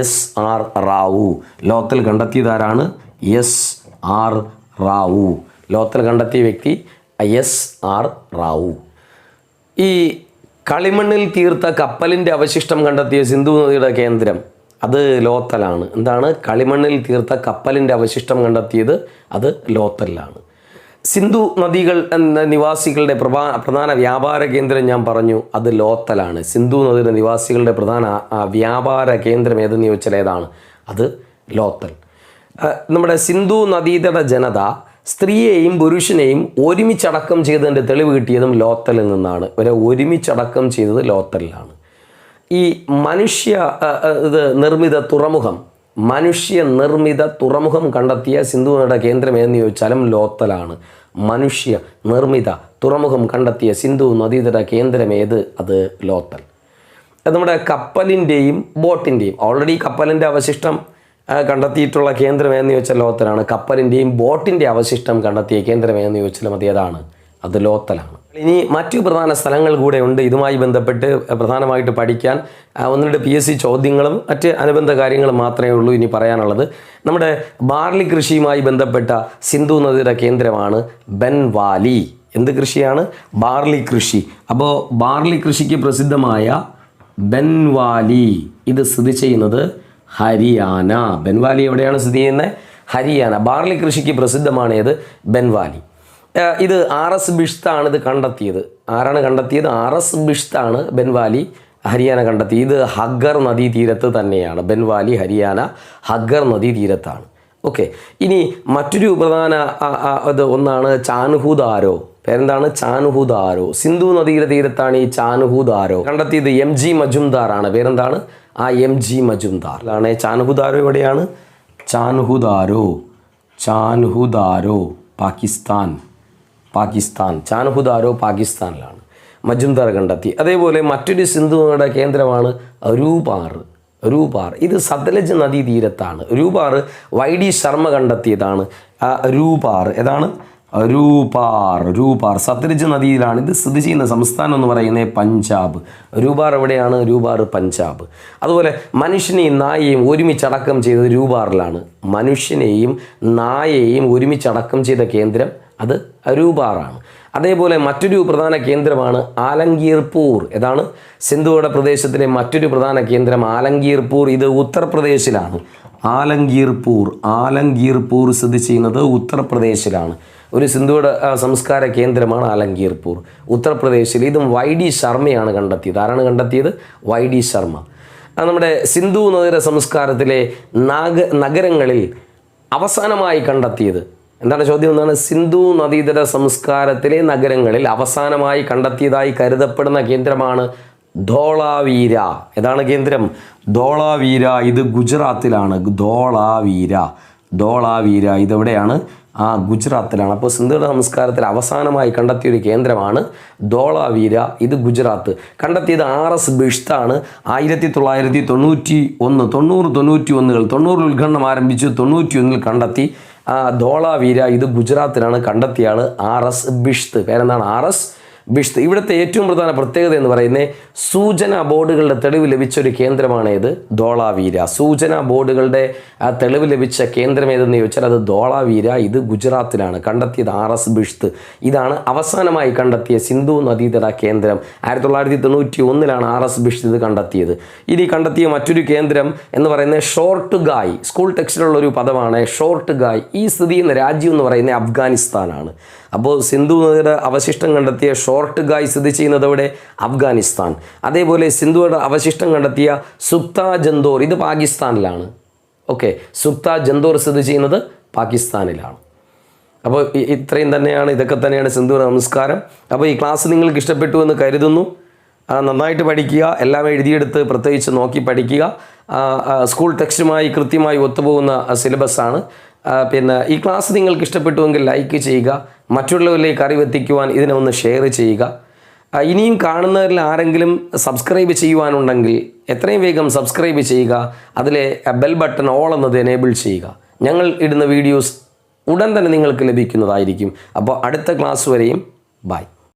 SR റാവു. ലോത്തൽ കണ്ടെത്തിയത് ആരാണ്? SR റാവു. ലോത്തൽ കണ്ടെത്തിയ വ്യക്തി SR റാവു. ഈ കളിമണ്ണിൽ തീർത്ത കപ്പലിൻ്റെ അവശിഷ്ടം കണ്ടെത്തിയ സിന്ധു നദിയുടെ കേന്ദ്രം അത് ലോത്തലാണ്. എന്താണ്? കളിമണ്ണിൽ തീർത്ത കപ്പലിൻ്റെ അവശിഷ്ടം കണ്ടെത്തിയത് അത് ലോത്തലിലാണ്. സിന്ധു നദികൾ എന്ന നിവാസികളുടെ പ്രധാന വ്യാപാര കേന്ദ്രം ഞാൻ പറഞ്ഞു, അത് ലോത്തലാണ്. സിന്ധു നദിയുടെ നിവാസികളുടെ പ്രധാന വ്യാപാര കേന്ദ്രം ഏതെന്ന് ചോദിച്ചാൽ ഏതാണ്? അത് ലോത്തൽ. നമ്മുടെ സിന്ധു നദീതട ജനത സ്ത്രീയെയും പുരുഷനെയും ഒരുമിച്ചടക്കം ചെയ്തതിൻ്റെ തെളിവ് കിട്ടിയതും ലോത്തലിൽ നിന്നാണ്. ഇവരെ ഒരുമിച്ചടക്കം ചെയ്തത് ലോത്തലിലാണ്. ഈ മനുഷ്യ നിർമ്മിത തുറമുഖം കണ്ടെത്തിയ സിന്ധു നദിയുടെ കേന്ദ്രം ഏതെന്ന് ചോദിച്ചാലും ലോത്തലാണ്. മനുഷ്യ നിർമ്മിത തുറമുഖം കണ്ടെത്തിയ സിന്ധു നദീതട കേന്ദ്രം ഏത്? അത് ലോത്തൽ. നമ്മുടെ കപ്പലിൻ്റെയും ബോട്ടിൻ്റെയും ഓൾറെഡി കപ്പലിൻ്റെ അവശിഷ്ടം കണ്ടെത്തിയിട്ടുള്ള കേന്ദ്രം ഏതെന്ന് ചോദിച്ചാൽ ലോത്തലാണ്. കപ്പലിൻ്റെയും ബോട്ടിൻ്റെ അവശിഷ്ടം കണ്ടെത്തിയ കേന്ദ്രം ഏതെന്ന് ചോദിച്ചാലും അത് ഏതാണ്? അത് ലോത്തലാണ്. ഇനി മറ്റു പ്രധാന സ്ഥലങ്ങൾ കൂടെ ഉണ്ട് ഇതുമായി ബന്ധപ്പെട്ട് പ്രധാനമായിട്ട് പഠിക്കാൻ. 1-2 PSC ചോദ്യങ്ങളും മറ്റ് അനുബന്ധ കാര്യങ്ങളും മാത്രമേ ഉള്ളൂ ഇനി പറയാനുള്ളത്. നമ്മുടെ ബാർലി കൃഷിയുമായി ബന്ധപ്പെട്ട സിന്ധു നദിയുടെ കേന്ദ്രമാണ് ബൻവാലി. എന്ത് കൃഷിയാണ്? ബാർലി കൃഷി. അപ്പോൾ ബാർലി കൃഷിക്ക് പ്രസിദ്ധമായ ബൻവാലി ഇത് സ്ഥിതി ചെയ്യുന്നത് ഹരിയാന. ബൻവാലി എവിടെയാണ് സ്ഥിതി ചെയ്യുന്നത്? ഹരിയാന. ബാർലി കൃഷിക്ക് പ്രസിദ്ധമാണ് ഏത്? ബൻവാലി. ഇത് RS ബിഷ്താണ് ഇത് കണ്ടെത്തിയത്. ആരാണ് കണ്ടെത്തിയത്? RS ബിഷ്താണ് ബൻവാലി ഹരിയാന കണ്ടെത്തി. ഇത് ഹഗ്ഗർ നദീതീരത്ത് തന്നെയാണ്. ബൻവാലി ഹരിയാന ഹഗ്ഗർ നദീതീരത്താണ്. ഓക്കെ, ഇനി മറ്റൊരു പ്രധാന ഒന്നാണ് ചാൻഹുദാരോ. പേരെന്താണ്? ചാൻഹുദാരോ. സിന്ധു നദിയുടെ തീരത്താണ് ഈ ചാൻഹുദാരോ കണ്ടെത്തിയത്. MG മജുംദാർ ആണ്. പേരെന്താണ്? MG മജുംദാർ ആണ്. ചാൻഹുദാരോ എവിടെയാണ്? ചാൻഹുദാരോ പാകിസ്ഥാൻ. ചാൻഹുദാരോ പാകിസ്ഥാനിലാണ്. മജുംദാർ കണ്ടെത്തി. അതേപോലെ മറ്റൊരു സിന്ധു നദിയുടെ കേന്ദ്രമാണ് രൂപാർ. ഇത് സത്ലജ് നദീ തീരത്താണ്. രൂപാർ YD ശർമ്മ കണ്ടെത്തിയതാണ്. രൂപാർ ഏതാണ്? രൂപാർ സത്ലജ് നദിയിലാണ്. ഇത് സ്ഥിതി ചെയ്യുന്ന സംസ്ഥാനം എന്ന് പറയുന്നത് പഞ്ചാബ്. രൂപാർ എവിടെയാണ്? രൂപാർ പഞ്ചാബ്. അതുപോലെ മനുഷ്യനെയും നായയെയും ഒരുമിച്ചടക്കം ചെയ്തത് രൂപാറിലാണ്. മനുഷ്യനെയും നായയെയും ഒരുമിച്ചടക്കം ചെയ്ത കേന്ദ്രം അത് രൂപാറാണ്. അതേപോലെ മറ്റൊരു പ്രധാന കേന്ദ്രമാണ് ആലംഗീർപൂർ. ഏതാണ്? സിന്ധുവട പ്രദേശത്തിലെ മറ്റൊരു പ്രധാന കേന്ദ്രം ആലംഗീർപൂർ. ഇത് ഉത്തർപ്രദേശിലാണ്. ആലംഗീർപൂർ സ്ഥിതി ചെയ്യുന്നത് ഉത്തർപ്രദേശിലാണ്. ഒരു സിന്ധുവട സംസ്കാര കേന്ദ്രമാണ് ആലംഗീർപൂർ, ഉത്തർപ്രദേശിൽ. ഇതും YD ശർമ്മയാണ് കണ്ടെത്തിയത്. ആരാണ് കണ്ടെത്തിയത്? YD ശർമ്മ. നമ്മുടെ സിന്ധു നദിയുടെ സംസ്കാരത്തിലെ നഗരങ്ങളിൽ അവസാനമായി കണ്ടെത്തിയത് എന്താണ്? ചോദ്യം എന്താണ്? സിന്ധു നദീതട സംസ്കാരത്തിലെ നഗരങ്ങളിൽ അവസാനമായി കണ്ടെത്തിയതായി കരുതപ്പെടുന്ന കേന്ദ്രമാണ് ധോളാവീര. ഏതാണ് കേന്ദ്രം? ധോളാവീര. ഇത് ഗുജറാത്തിലാണ്. ധോളാവീര ഇതെവിടെയാണ്? ഗുജറാത്തിലാണ്. അപ്പോൾ സിന്ധുവട സംസ്കാരത്തിൽ അവസാനമായി കണ്ടെത്തിയൊരു കേന്ദ്രമാണ് ധോളാവീര. ഇത് ഗുജറാത്ത്. കണ്ടെത്തിയത് RS ബിഷ്താണ്. 1991 90 ഉദ്ഖനനം ആരംഭിച്ചു. 91 കണ്ടെത്തി. ധോളാവീര ഇത് ഗുജറാത്തിലാണ്. കണ്ടെത്തിയ ആൾ RS ബിഷ്ത്. പേരെന്താണ്? RS ബിഷ്ത്. ഇവിടുത്തെ ഏറ്റവും പ്രധാന പ്രത്യേകത എന്ന് പറയുന്നത് സൂചന ബോർഡുകളുടെ തെളിവ് ലഭിച്ച ഒരു കേന്ദ്രമാണ് ഏത്? ധോളാവീര. സൂചന ബോർഡുകളുടെ തെളിവ് ലഭിച്ച കേന്ദ്രം ഏതെന്ന് ചോദിച്ചാൽ അത് ധോളാവീര. ഇത് ഗുജറാത്തിലാണ്. കണ്ടെത്തിയത് RS ബിഷ്ത്. ഇതാണ് അവസാനമായി കണ്ടെത്തിയ സിന്ധു നദീതട കേന്ദ്രം. 1991 RS ബിഷ്ത് ഇത് കണ്ടെത്തിയത്. ഇനി കണ്ടെത്തിയ മറ്റൊരു കേന്ദ്രം എന്ന് പറയുന്നത് ഷോർട്ട് ഗായ്. സ്കൂൾ ടെക്സ്റ്റിലുള്ള ഒരു പദമാണ് ഷോർട്ട് ഗായ്. ഈ സ്ഥിതി ചെയ്യുന്ന രാജ്യം എന്ന് പറയുന്നത് അഫ്ഗാനിസ്ഥാനാണ്. അപ്പോൾ സിന്ധു നദിയുടെ അവശിഷ്ടം കണ്ടെത്തിയ ഷോർട്ട് ഗായ് സ്ഥിതി ചെയ്യുന്നത് ഇവിടെ അഫ്ഗാനിസ്ഥാൻ. അതേപോലെ സിന്ധുവയുടെ അവശിഷ്ടം കണ്ടെത്തിയ സുക്ത ജന്തോർ ഇത് പാകിസ്ഥാനിലാണ്. ഓക്കെ. സുക്ത ജന്തോർ സ്ഥിതി ചെയ്യുന്നത് പാകിസ്ഥാനിലാണ്. അപ്പോൾ ഇത്രയും തന്നെയാണ്, ഇതൊക്കെ തന്നെയാണ് സിന്ദൂർ നമസ്കാരം. അപ്പോൾ ഈ ക്ലാസ് നിങ്ങൾക്ക് ഇഷ്ടപ്പെട്ടു എന്ന് കരുതുന്നു. നന്നായിട്ട് പഠിക്കുക, എല്ലാം എഴുതിയെടുത്ത് പ്രത്യേകിച്ച് നോക്കി പഠിക്കുക. സ്കൂൾ ടെക്സ്റ്റുമായി കൃത്യമായി ഒത്തുപോകുന്ന സിലബസാണ്. പിന്നെ ഈ ക്ലാസ് നിങ്ങൾക്ക് ഇഷ്ടപ്പെട്ടുവെങ്കിൽ ലൈക്ക് ചെയ്യുക, മറ്റുള്ളവരിലേക്ക് അറിവെത്തിക്കുവാൻ ഇതിനെ ഒന്ന് ഷെയർ ചെയ്യുക. ഇനിയും കാണുന്നവരിൽ ആരെങ്കിലും സബ്സ്ക്രൈബ് ചെയ്യുവാനുണ്ടെങ്കിൽ എത്രയും വേഗം സബ്സ്ക്രൈബ് ചെയ്യുക. അതിലെ ബെൽ ബട്ടൺ ഓൾ എന്നത് എനേബിൾ ചെയ്യുക. ഞങ്ങൾ ഇടുന്ന വീഡിയോസ് ഉടൻ തന്നെ നിങ്ങൾക്ക് ലഭിക്കുന്നതായിരിക്കും. അപ്പോൾ അടുത്ത ക്ലാസ് വരെയും ബൈ.